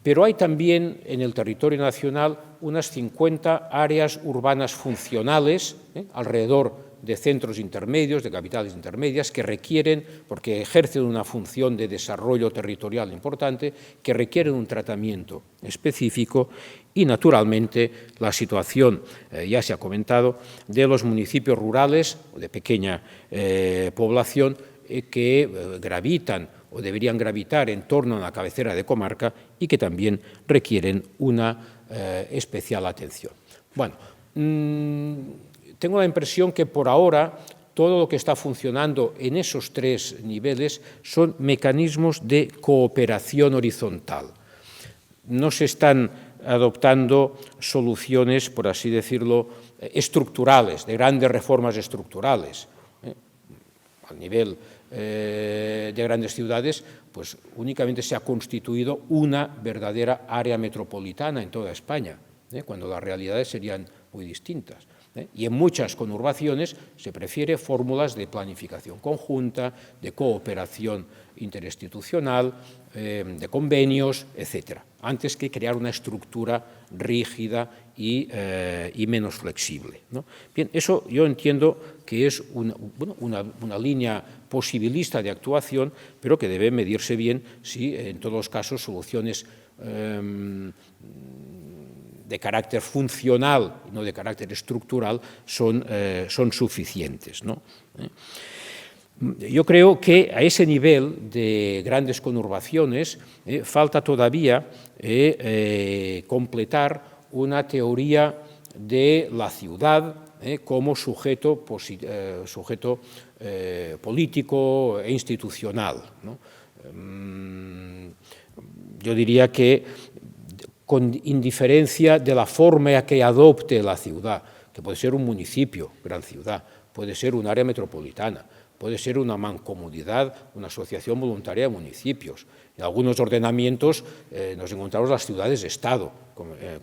Pero hay también en el territorio nacional unas 50 áreas urbanas funcionales alrededor de centros intermedios, de capitales intermedias, que requieren, porque ejercen una función de desarrollo territorial importante, que requieren un tratamiento específico y, naturalmente, la situación, ya se ha comentado, de los municipios rurales o de pequeña población que gravitan o deberían gravitar en torno a la cabecera de comarca y que también requieren una especial atención. Bueno, tengo la impresión que por ahora todo lo que está funcionando en esos tres niveles son mecanismos de cooperación horizontal. No se están adoptando soluciones, por así decirlo, estructurales, de grandes reformas estructurales. A nivel de grandes ciudades, pues únicamente se ha constituido una verdadera área metropolitana en toda España, cuando las realidades serían muy distintas. Y en muchas conurbaciones se prefiere fórmulas de planificación conjunta, de cooperación interinstitucional, de convenios, etcétera, antes que crear una estructura rígida y menos flexible, ¿no? Bien, eso yo entiendo que es una línea posibilista de actuación, pero que debe medirse bien si en todos los casos soluciones de carácter funcional y no de carácter estructural son suficientes, ¿no? Yo creo que a ese nivel de grandes conurbaciones falta todavía completar una teoría de la ciudad como sujeto político e institucional, ¿no? yo diría que con indiferencia de la forma que adopte la ciudad, que puede ser un municipio, gran ciudad, puede ser un área metropolitana, puede ser una mancomunidad, una asociación voluntaria de municipios. En algunos ordenamientos nos encontramos las ciudades-estado,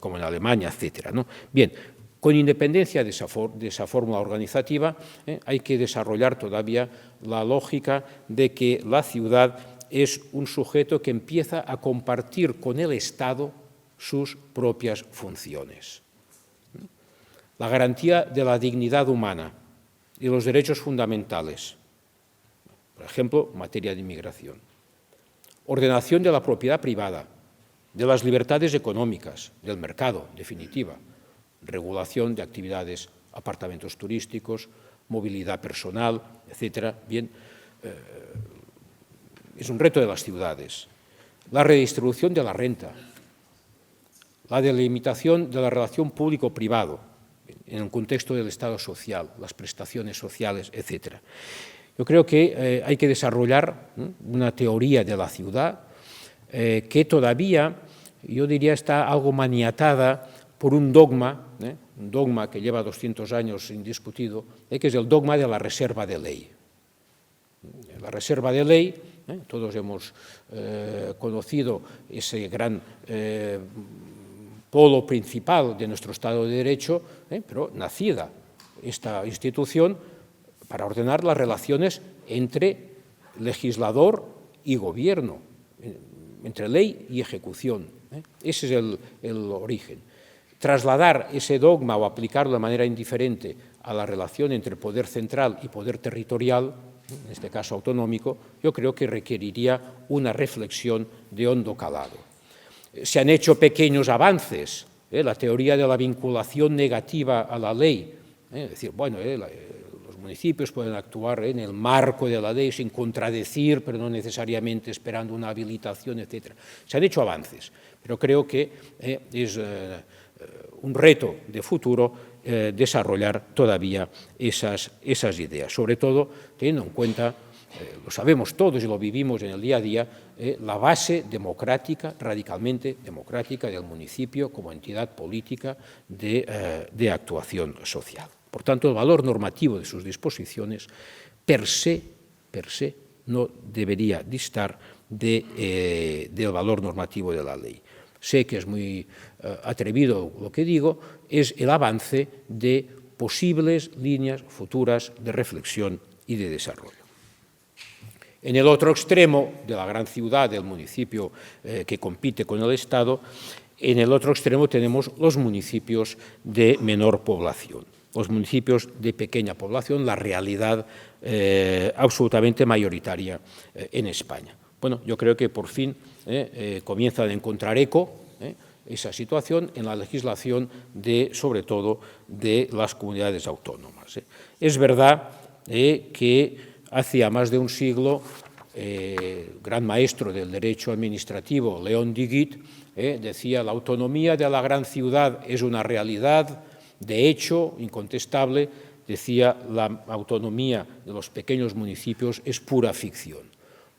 como en Alemania, etc. ¿no? Bien, con independencia de esa fórmula organizativa, hay que desarrollar todavía la lógica de que la ciudad es un sujeto que empieza a compartir con el Estado sus propias funciones. La garantía de la dignidad humana y los derechos fundamentales, por ejemplo, en materia de inmigración. Ordenación de la propiedad privada, de las libertades económicas, del mercado, en definitiva. Regulación de actividades, apartamentos turísticos, movilidad personal, etc. Bien, es un reto de las ciudades. La redistribución de la renta, la delimitación de la relación público-privado en el contexto del Estado social, las prestaciones sociales, etc. Yo creo que hay que desarrollar una teoría de la ciudad que todavía, yo diría, está algo maniatada por un dogma que lleva 200 años indiscutido, que es el dogma de la reserva de ley. La reserva de ley, todos hemos conocido ese gran polo principal de nuestro Estado de Derecho, pero nacida esta institución para ordenar las relaciones entre legislador y gobierno, entre ley y ejecución. Ese es el origen. Trasladar ese dogma o aplicarlo de manera indiferente a la relación entre poder central y poder territorial, en este caso autonómico, yo creo que requeriría una reflexión de hondo calado. Se han hecho pequeños avances, la teoría de la vinculación negativa a la ley, es decir, bueno, los municipios pueden actuar en el marco de la ley sin contradecir, pero no necesariamente esperando una habilitación, etc. Se han hecho avances, pero creo que es un reto de futuro desarrollar todavía esas ideas, sobre todo teniendo en cuenta, lo sabemos todos y lo vivimos en el día a día, la base democrática, radicalmente democrática del municipio como entidad política de actuación social. Por tanto, el valor normativo de sus disposiciones per se no debería distar del valor normativo de la ley. Sé que es muy atrevido lo que digo, es el avance de posibles líneas futuras de reflexión y de desarrollo. En el otro extremo de la gran ciudad, del municipio que compite con el Estado, en el otro extremo tenemos los municipios de menor población, los municipios de pequeña población, la realidad absolutamente mayoritaria en España. Bueno, yo creo que por fin comienza a encontrar eco esa situación en la legislación sobre todo de las comunidades autónomas. Es verdad que hacía más de un siglo, gran maestro del derecho administrativo, León Duguit, decía: la autonomía de la gran ciudad es una realidad, de hecho, incontestable. Decía: la autonomía de los pequeños municipios es pura ficción.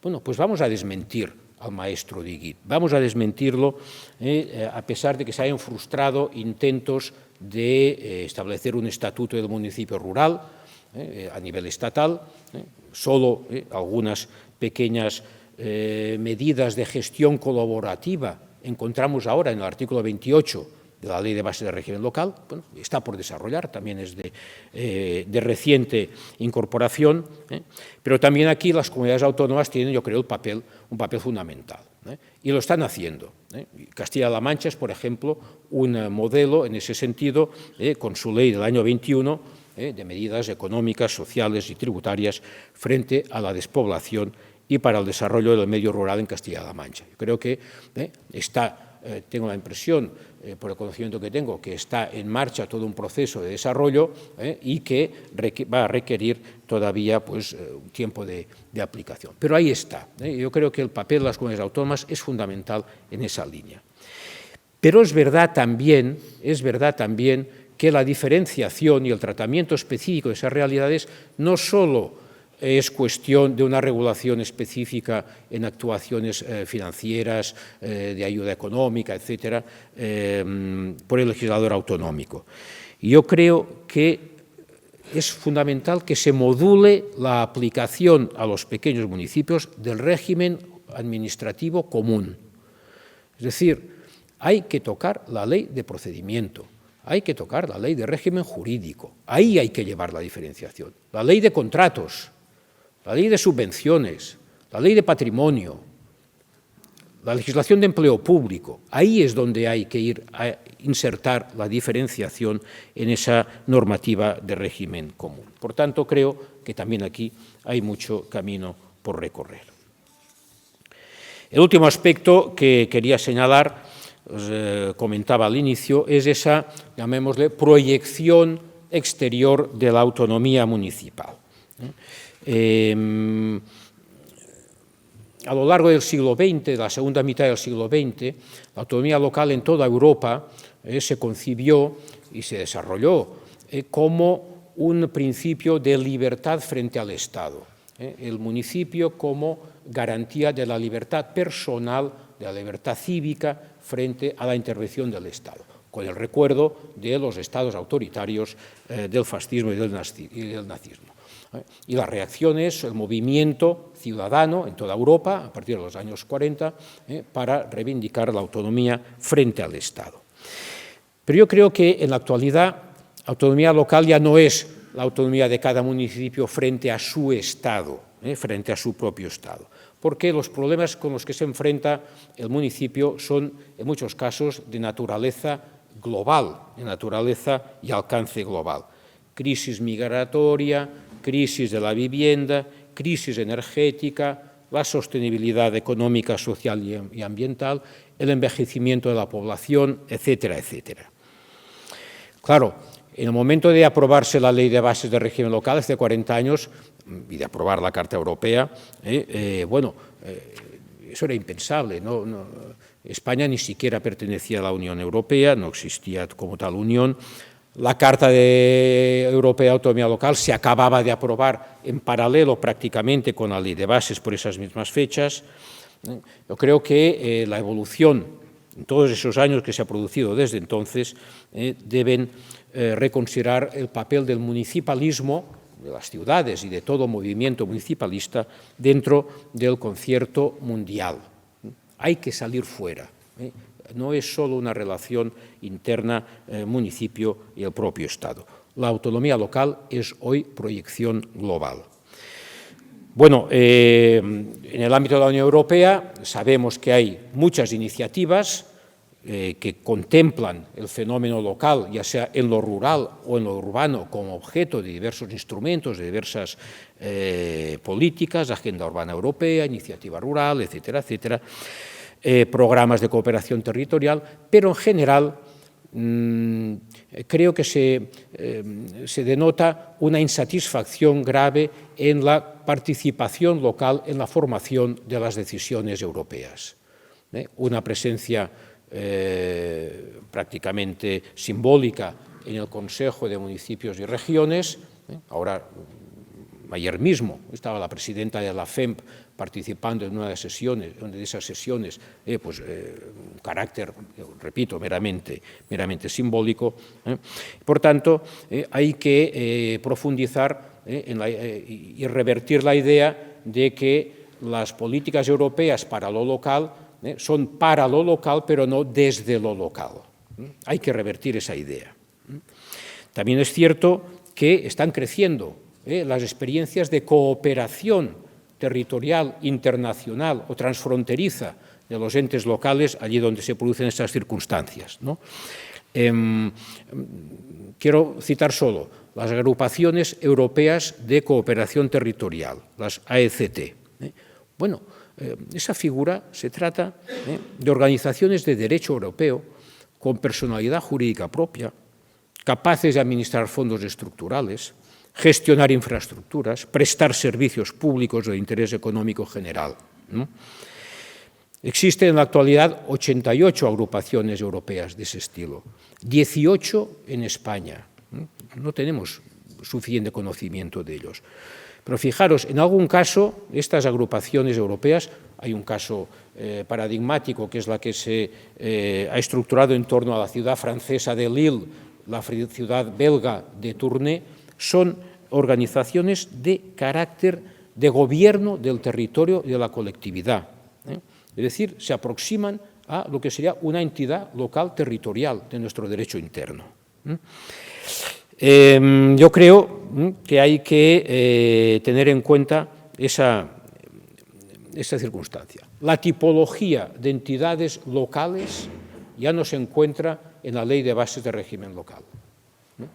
Bueno, pues vamos a desmentir al maestro Duguit, vamos a desmentirlo a pesar de que se hayan frustrado intentos de establecer un estatuto del municipio rural a nivel estatal, solo algunas pequeñas medidas de gestión colaborativa encontramos ahora en el artículo 28 de la Ley de Base de Régimen Local. Bueno, está por desarrollar, también es de reciente incorporación, pero también aquí las comunidades autónomas tienen, yo creo, un papel fundamental, y lo están haciendo. Castilla-La Mancha es, por ejemplo, un modelo en ese sentido, con su ley del año 21, de medidas económicas, sociales y tributarias frente a la despoblación y para el desarrollo del medio rural en Castilla-La Mancha. Yo creo que tengo la impresión, por el conocimiento que tengo, que está en marcha todo un proceso de desarrollo y que va a requerir todavía un tiempo de aplicación. Pero ahí está. Yo creo que el papel de las comunidades autónomas es fundamental en esa línea. Pero es verdad también que la diferenciación y el tratamiento específico de esas realidades no solo es cuestión de una regulación específica en actuaciones financieras, de ayuda económica, etcétera, por el legislador autonómico. Y yo creo que es fundamental que se module la aplicación a los pequeños municipios del régimen administrativo común. Es decir, hay que tocar la ley de procedimiento, hay que tocar la ley de régimen jurídico, ahí hay que llevar la diferenciación, la ley de contratos, la ley de subvenciones, la ley de patrimonio, la legislación de empleo público, ahí es donde hay que ir a insertar la diferenciación en esa normativa de régimen común. Por tanto, creo que también aquí hay mucho camino por recorrer. El último aspecto que quería señalar, os comentaba al inicio, es esa, llamémosle, proyección exterior de la autonomía municipal. A lo largo del siglo XX, la segunda mitad del siglo XX, la autonomía local en toda Europa se concibió y se desarrolló como un principio de libertad frente al Estado. El municipio como garantía de la libertad personal, de la libertad cívica frente a la intervención del Estado, con el recuerdo de los estados autoritarios del fascismo y del nazismo. Y las reacciones, el movimiento ciudadano en toda Europa, a partir de los años 40, para reivindicar la autonomía frente al Estado. Pero yo creo que en la actualidad, la autonomía local ya no es la autonomía de cada municipio frente a su Estado, frente a su propio Estado, porque los problemas con los que se enfrenta el municipio son, en muchos casos, de naturaleza global, de naturaleza y alcance global. Crisis migratoria, crisis de la vivienda, crisis energética, la sostenibilidad económica, social y ambiental, el envejecimiento de la población, etcétera, etcétera. Claro, en el momento de aprobarse la Ley de Bases de Régimen Local, hace 40 años, y de aprobar la Carta Europea, eso era impensable. España ni siquiera pertenecía a la Unión Europea, no existía como tal unión. La Carta Europea de Autonomía Local se acababa de aprobar en paralelo prácticamente con la Ley de Bases por esas mismas fechas. Yo creo que la evolución en todos esos años que se ha producido desde entonces deben reconsiderar el papel del municipalismo, de las ciudades y de todo movimiento municipalista dentro del concierto mundial. Hay que salir fuera. No es solo una relación interna municipio y el propio Estado. La autonomía local es hoy proyección global. Bueno, en el ámbito de la Unión Europea sabemos que hay muchas iniciativas que contemplan el fenómeno local, ya sea en lo rural o en lo urbano, como objeto de diversos instrumentos, de diversas políticas, Agenda Urbana Europea, Iniciativa Rural, etcétera, etcétera, programas de cooperación territorial, pero en general creo que se denota una insatisfacción grave en la participación local en la formación de las decisiones europeas. Una presencia prácticamente simbólica en el Consejo de Municipios y Regiones. Ahora, ayer mismo estaba la presidenta de la FEMP participando en una de esas sesiones, un carácter, repito, meramente simbólico. Por tanto, hay que profundizar y revertir la idea de que las políticas europeas para lo local son para lo local, pero no desde lo local. Hay que revertir esa idea. También es cierto que están creciendo las experiencias de cooperación territorial, internacional o transfronteriza de los entes locales allí donde se producen estas circunstancias, ¿no? Quiero citar solo las agrupaciones europeas de cooperación territorial, las AECT. Bueno, esa figura se trata de organizaciones de derecho europeo con personalidad jurídica propia, capaces de administrar fondos estructurales, gestionar infraestructuras, prestar servicios públicos de interés económico general, ¿no? Existen en la actualidad 88 agrupaciones europeas de ese estilo, 18 en España. No tenemos suficiente conocimiento de ellos. Pero fijaros, en algún caso, estas agrupaciones europeas, hay un caso paradigmático, que es la que se ha estructurado en torno a la ciudad francesa de Lille, la ciudad belga de Tournai, son organizaciones de carácter de gobierno del territorio y de la colectividad. Es decir, se aproximan a lo que sería una entidad local territorial de nuestro derecho interno. Yo creo que hay que tener en cuenta esta circunstancia. La tipología de entidades locales ya no se encuentra en la Ley de Bases de Régimen Local.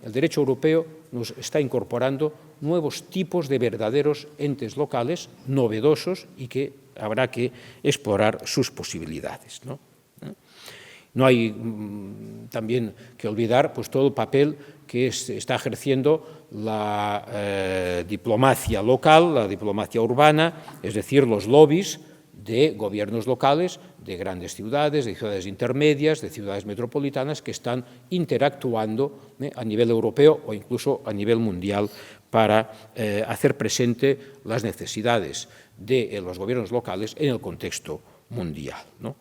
El derecho europeo nos está incorporando nuevos tipos de verdaderos entes locales, novedosos, y que habrá que explorar sus posibilidades. No hay también que olvidar pues, todo el papel que está ejerciendo la diplomacia local, la diplomacia urbana, es decir, los lobbies de gobiernos locales, de grandes ciudades, de ciudades intermedias, de ciudades metropolitanas, que están interactuando a nivel europeo o incluso a nivel mundial para hacer presente las necesidades de los gobiernos locales en el contexto mundial, ¿no?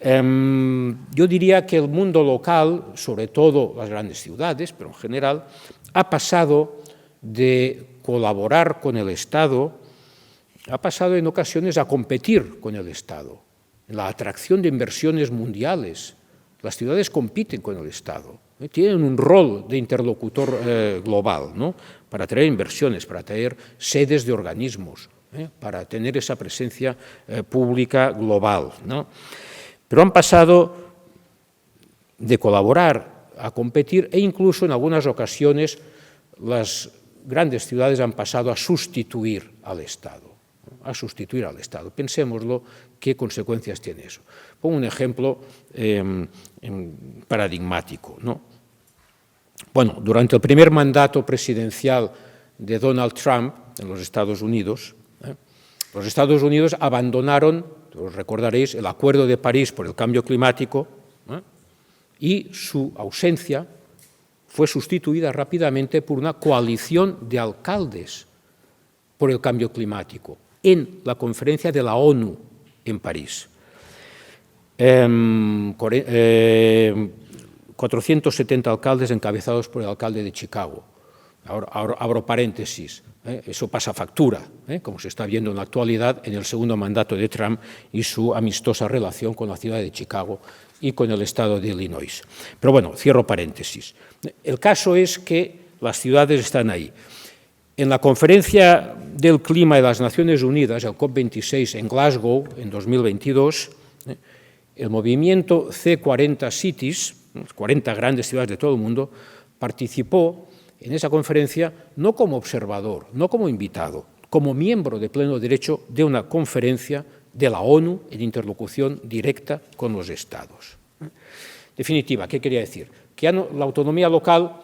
Yo diría que el mundo local, sobre todo las grandes ciudades, pero en general, ha pasado de colaborar con el Estado, ha pasado en ocasiones a competir con el Estado. En la atracción de inversiones mundiales, las ciudades compiten con el Estado, tienen un rol de interlocutor global, ¿no? Para atraer inversiones, para atraer sedes de organismos, para tener esa presencia pública global, ¿no? Pero han pasado de colaborar a competir e incluso en algunas ocasiones las grandes ciudades han pasado a sustituir al Estado. Pensémoslo, ¿qué consecuencias tiene eso? Pongo un ejemplo paradigmático, ¿no? Bueno, durante el primer mandato presidencial de Donald Trump en los Estados Unidos abandonaron, os recordaréis, el Acuerdo de París por el cambio climático, y su ausencia fue sustituida rápidamente por una coalición de alcaldes por el cambio climático en la conferencia de la ONU en París. 470 alcaldes encabezados por el alcalde de Chicago. Ahora abro paréntesis, eso pasa factura, como se está viendo en la actualidad en el segundo mandato de Trump y su amistosa relación con la ciudad de Chicago y con el estado de Illinois. Pero bueno, cierro paréntesis. El caso es que las ciudades están ahí. En la Conferencia del Clima de las Naciones Unidas, el COP26 en Glasgow, en 2022, el movimiento C40 Cities, 40 grandes ciudades de todo el mundo, participó en esa conferencia no como observador, no como invitado, como miembro de pleno derecho de una conferencia de la ONU en interlocución directa con los Estados. Definitiva, ¿qué quería decir? Que la autonomía local,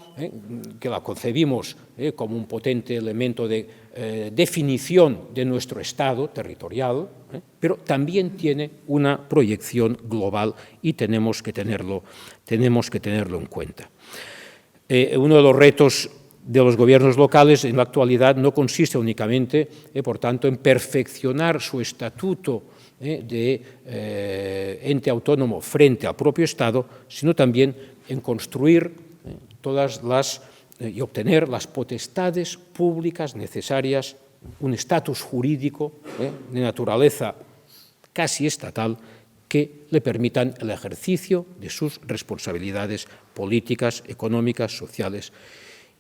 que la concebimos como un potente elemento de definición de nuestro Estado territorial, pero también tiene una proyección global y tenemos que tenerlo en cuenta. Uno de los retos de los gobiernos locales en la actualidad no consiste únicamente, por tanto, en perfeccionar su estatuto de ente autónomo frente al propio Estado, sino también en construir y obtener las potestades públicas necesarias, un estatus jurídico de naturaleza casi estatal que le permitan el ejercicio de sus responsabilidades políticas, económicas, sociales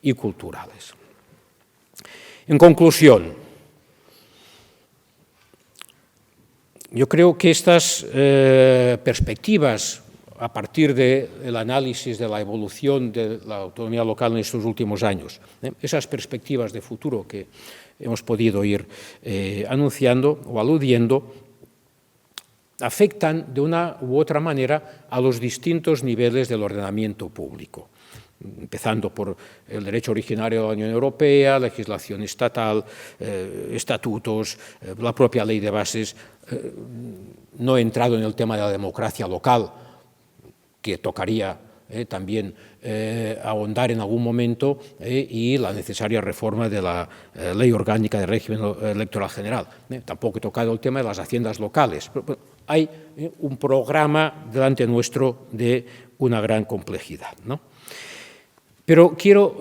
y culturales. En conclusión, yo creo que estas perspectivas, a partir del análisis de la evolución de la autonomía local en estos últimos años, esas perspectivas de futuro que hemos podido ir anunciando o aludiendo, afectan de una u otra manera a los distintos niveles del ordenamiento público, empezando por el derecho originario de la Unión Europea, legislación estatal, estatutos, la propia ley de bases. No he entrado en el tema de la democracia local, que tocaría también ahondar en algún momento y la necesaria reforma de la Ley Orgánica de Régimen Electoral General. Tampoco he tocado el tema de las haciendas locales. Pero hay un programa delante nuestro de una gran complejidad, ¿no? Pero quiero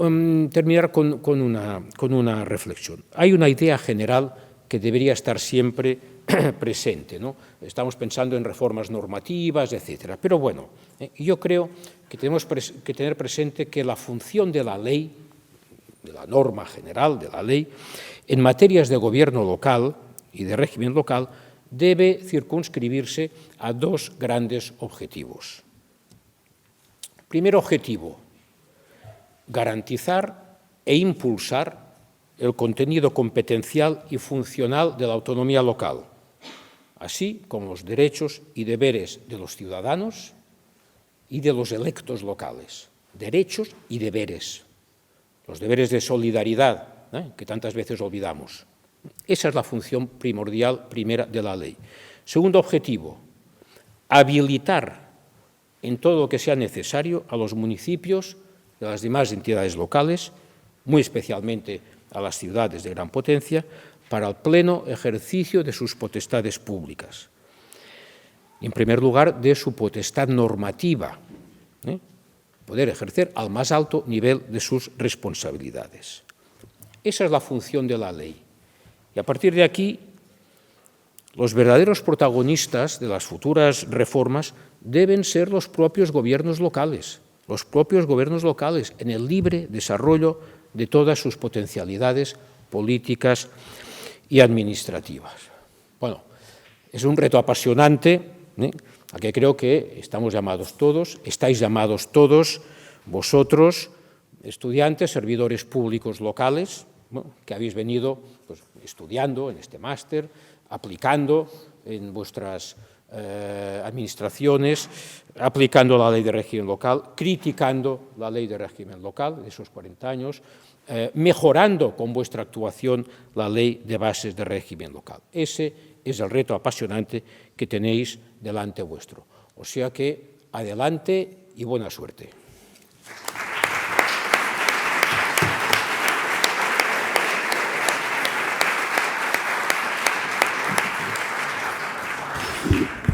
terminar con una reflexión. Hay una idea general que debería estar siempre presente, ¿no? Estamos pensando en reformas normativas, etcétera. Pero bueno, yo creo que tenemos que tener presente que la función de la ley, de la norma general de la ley, en materias de gobierno local y de régimen local, debe circunscribirse a dos grandes objetivos. Primer objetivo, garantizar e impulsar el contenido competencial y funcional de la autonomía local, así como los derechos y deberes de los ciudadanos y de los electos locales. Derechos y deberes. Los deberes de solidaridad, que tantas veces olvidamos. Esa es la función primordial primera de la ley. Segundo objetivo, habilitar en todo lo que sea necesario a los municipios y a las demás entidades locales, muy especialmente a las ciudades de gran potencia, para el pleno ejercicio de sus potestades públicas. En primer lugar, de su potestad normativa, poder ejercer al más alto nivel de sus responsabilidades. Esa es la función de la ley. Y a partir de aquí, los verdaderos protagonistas de las futuras reformas deben ser los propios gobiernos locales, en el libre desarrollo de todas sus potencialidades políticas y administrativas. Bueno, es un reto apasionante, a que creo que estamos llamados todos, estáis llamados todos, vosotros, estudiantes, servidores públicos locales, que habéis venido pues, estudiando en este máster, aplicando en vuestras administraciones, aplicando la ley de régimen local, criticando la ley de régimen local de esos 40 años, mejorando con vuestra actuación la ley de bases de régimen local. Ese es el reto apasionante que tenéis delante vuestro. O sea que, adelante y buena suerte.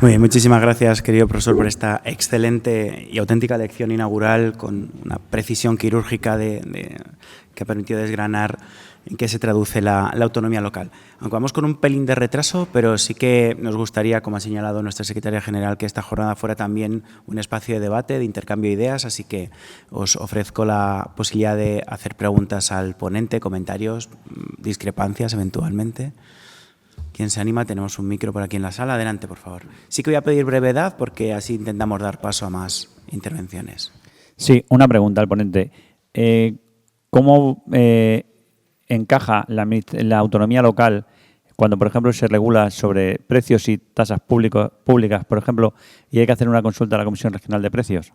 Muy bien, muchísimas gracias, querido profesor, por esta excelente y auténtica lección inaugural con una precisión quirúrgica que ha permitido desgranar en qué se traduce la autonomía local. Aunque vamos con un pelín de retraso, pero sí que nos gustaría, como ha señalado nuestra secretaria general, que esta jornada fuera también un espacio de debate, de intercambio de ideas, así que os ofrezco la posibilidad de hacer preguntas al ponente, comentarios, discrepancias eventualmente. ¿Quién se anima? Tenemos un micro por aquí en la sala. Adelante, por favor. Sí que voy a pedir brevedad porque así intentamos dar paso a más intervenciones. Sí, una pregunta al ponente. ¿Cómo encaja la autonomía local cuando, por ejemplo, se regula sobre precios y tasas públicas, por ejemplo, y hay que hacer una consulta a la Comisión Regional de Precios?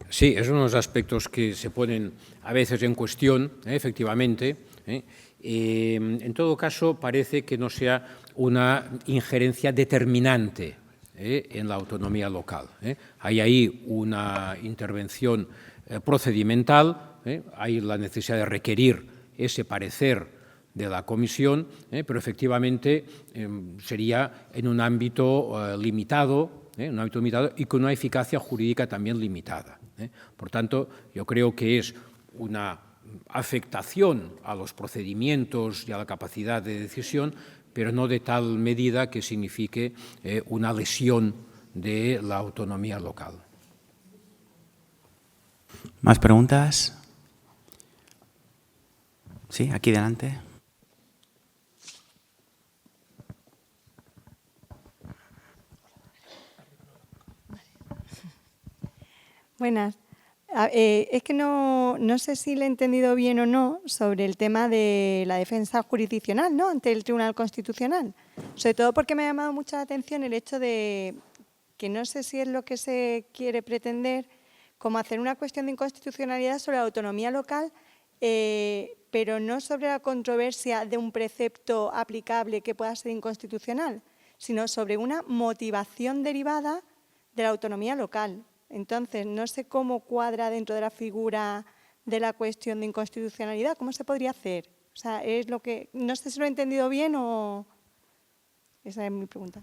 Sí, es uno de los aspectos que se ponen a veces en cuestión, efectivamente. En todo caso, parece que no sea una injerencia determinante en la autonomía local. Hay ahí una intervención procedimental, hay la necesidad de requerir ese parecer de la comisión, pero efectivamente sería en un ámbito limitado, y con una eficacia jurídica también limitada. Por tanto, yo creo que es una afectación a los procedimientos y a la capacidad de decisión, pero no de tal medida que signifique una lesión de la autonomía local. ¿Más preguntas? Sí, aquí delante. Buenas. Es que no sé si le he entendido bien o no sobre el tema de la defensa jurisdiccional, ¿no?, ante el Tribunal Constitucional. Sobre todo porque me ha llamado mucha atención el hecho de que no sé si es lo que se quiere pretender, como hacer una cuestión de inconstitucionalidad sobre la autonomía local, pero no sobre la controversia de un precepto aplicable que pueda ser inconstitucional, sino sobre una motivación derivada de la autonomía local. Entonces, no sé cómo cuadra dentro de la figura de la cuestión de inconstitucionalidad, ¿cómo se podría hacer? O sea, es lo que, no sé si lo he entendido bien o... Esa es mi pregunta.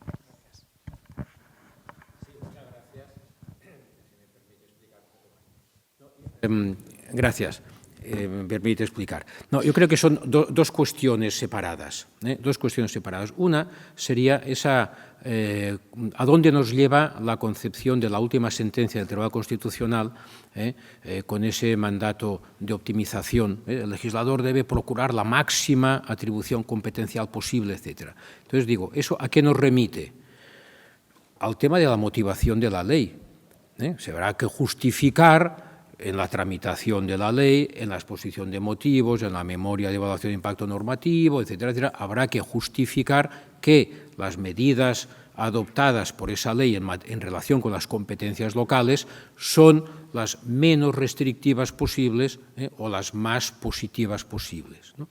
Gracias. Me permite explicar. No, yo creo que son dos cuestiones separadas. Dos cuestiones separadas. Una sería esa a dónde nos lleva la concepción de la última sentencia del Tribunal Constitucional con ese mandato de optimización. El legislador debe procurar la máxima atribución competencial posible, etc. Entonces digo, ¿eso a qué nos remite? Al tema de la motivación de la ley. Se habrá que justificar en la tramitación de la ley, en la exposición de motivos, en la memoria de evaluación de impacto normativo, etcétera, etcétera, habrá que justificar que las medidas adoptadas por esa ley en relación con las competencias locales son las menos restrictivas posibles o las más positivas posibles, ¿no?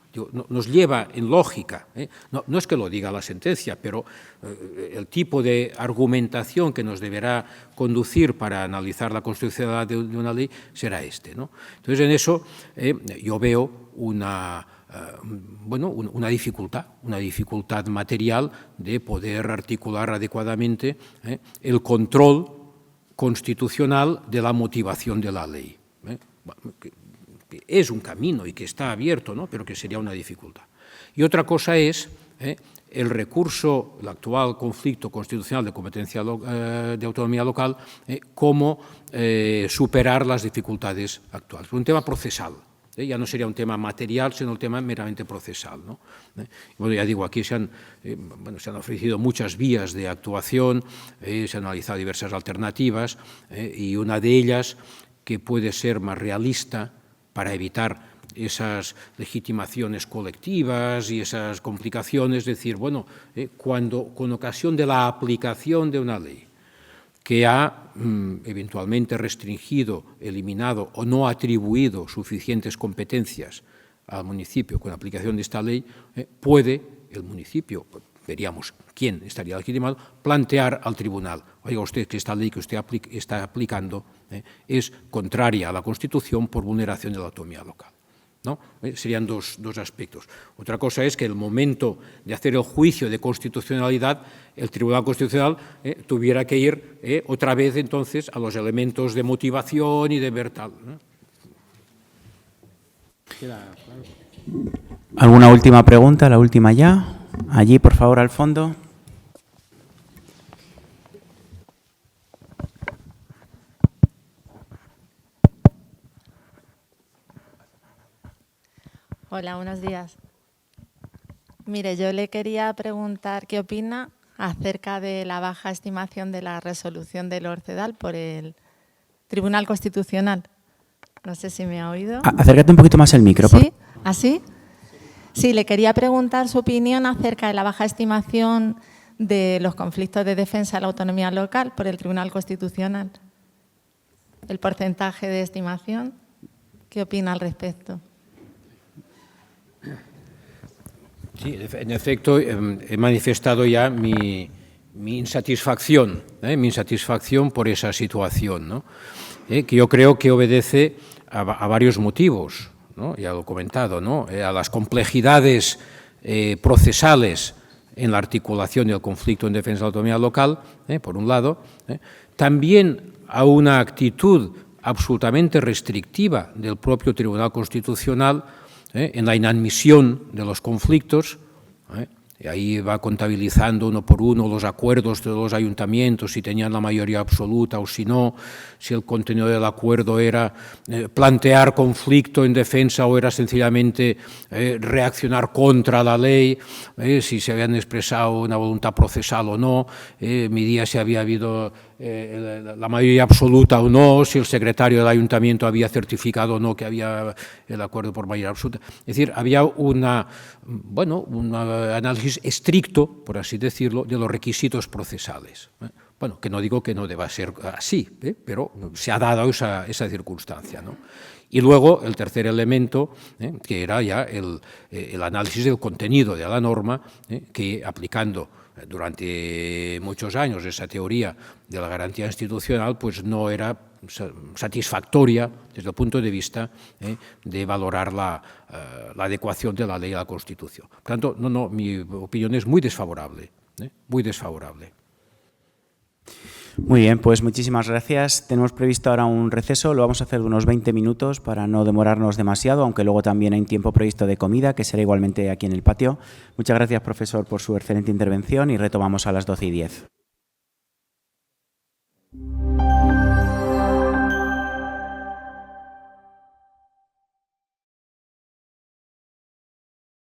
Nos lleva en lógica, no es que lo diga la sentencia, pero el tipo de argumentación que nos deberá conducir para analizar la constitucionalidad de una ley será este, ¿no? Entonces, en eso yo veo una dificultad material de poder articular adecuadamente el control constitucional de la motivación de la ley. Que es un camino y que está abierto, ¿no? Pero que sería una dificultad. Y otra cosa es el recurso, el actual conflicto constitucional de competencia de autonomía local, cómo superar las dificultades actuales. Un tema procesal. Ya no sería un tema material, sino un tema meramente procesal, ¿no? Bueno, ya digo, aquí se han ofrecido muchas vías de actuación, se han analizado diversas alternativas y una de ellas, que puede ser más realista para evitar esas legitimaciones colectivas y esas complicaciones, es decir, bueno, cuando con ocasión de la aplicación de una ley que ha eventualmente restringido, eliminado o no atribuido suficientes competencias al municipio con la aplicación de esta ley, puede el municipio, veríamos quién estaría legitimado, plantear al tribunal: oiga usted, que esta ley que usted está aplicando es contraria a la Constitución por vulneración de la autonomía local, ¿no? Serían dos aspectos. Otra cosa es que en el momento de hacer el juicio de constitucionalidad, el Tribunal Constitucional tuviera que ir otra vez entonces a los elementos de motivación y de ver tal, ¿no? ¿Alguna última pregunta? La última ya. Allí, por favor, al fondo. Hola, buenos días. Mire, yo le quería preguntar qué opina acerca de la baja estimación de la resolución del Orcedal por el Tribunal Constitucional. No sé si me ha oído. Acércate un poquito más el micro. ¿Sí? ¿Así? Sí, le quería preguntar su opinión acerca de la baja estimación de los conflictos de defensa de la autonomía local por el Tribunal Constitucional. El porcentaje de estimación, ¿qué opina al respecto? Sí, en efecto, he manifestado ya mi insatisfacción por esa situación, ¿no? Que yo creo que obedece a varios motivos, ¿no? Ya lo he comentado, ¿no? A las complejidades procesales en la articulación del conflicto en defensa de la autonomía local, por un lado, también a una actitud absolutamente restrictiva del propio Tribunal Constitucional en la inadmisión de los conflictos. Y ahí va contabilizando uno por uno los acuerdos de los ayuntamientos, si tenían la mayoría absoluta o si no, si el contenido del acuerdo era plantear conflicto en defensa o era sencillamente reaccionar contra la ley, si se habían expresado una voluntad procesal o no, midía si había habido la mayoría absoluta o no, si el secretario del ayuntamiento había certificado o no que había el acuerdo por mayoría absoluta. Es decir, había un análisis estricto, por así decirlo, de los requisitos procesales. Bueno, que no digo que no deba ser así, pero se ha dado esa circunstancia, ¿no? Y luego el tercer elemento, que era ya el análisis del contenido de la norma, que aplicando durante muchos años esa teoría de la garantía institucional, pues no era satisfactoria desde el punto de vista de valorar la adecuación de la ley a la Constitución. Por tanto, mi opinión es muy desfavorable, muy desfavorable. Muy bien, pues muchísimas gracias. Tenemos previsto ahora un receso, lo vamos a hacer de unos 20 minutos para no demorarnos demasiado, aunque luego también hay un tiempo previsto de comida, que será igualmente aquí en el patio. Muchas gracias, profesor, por su excelente intervención y retomamos a las 12:10.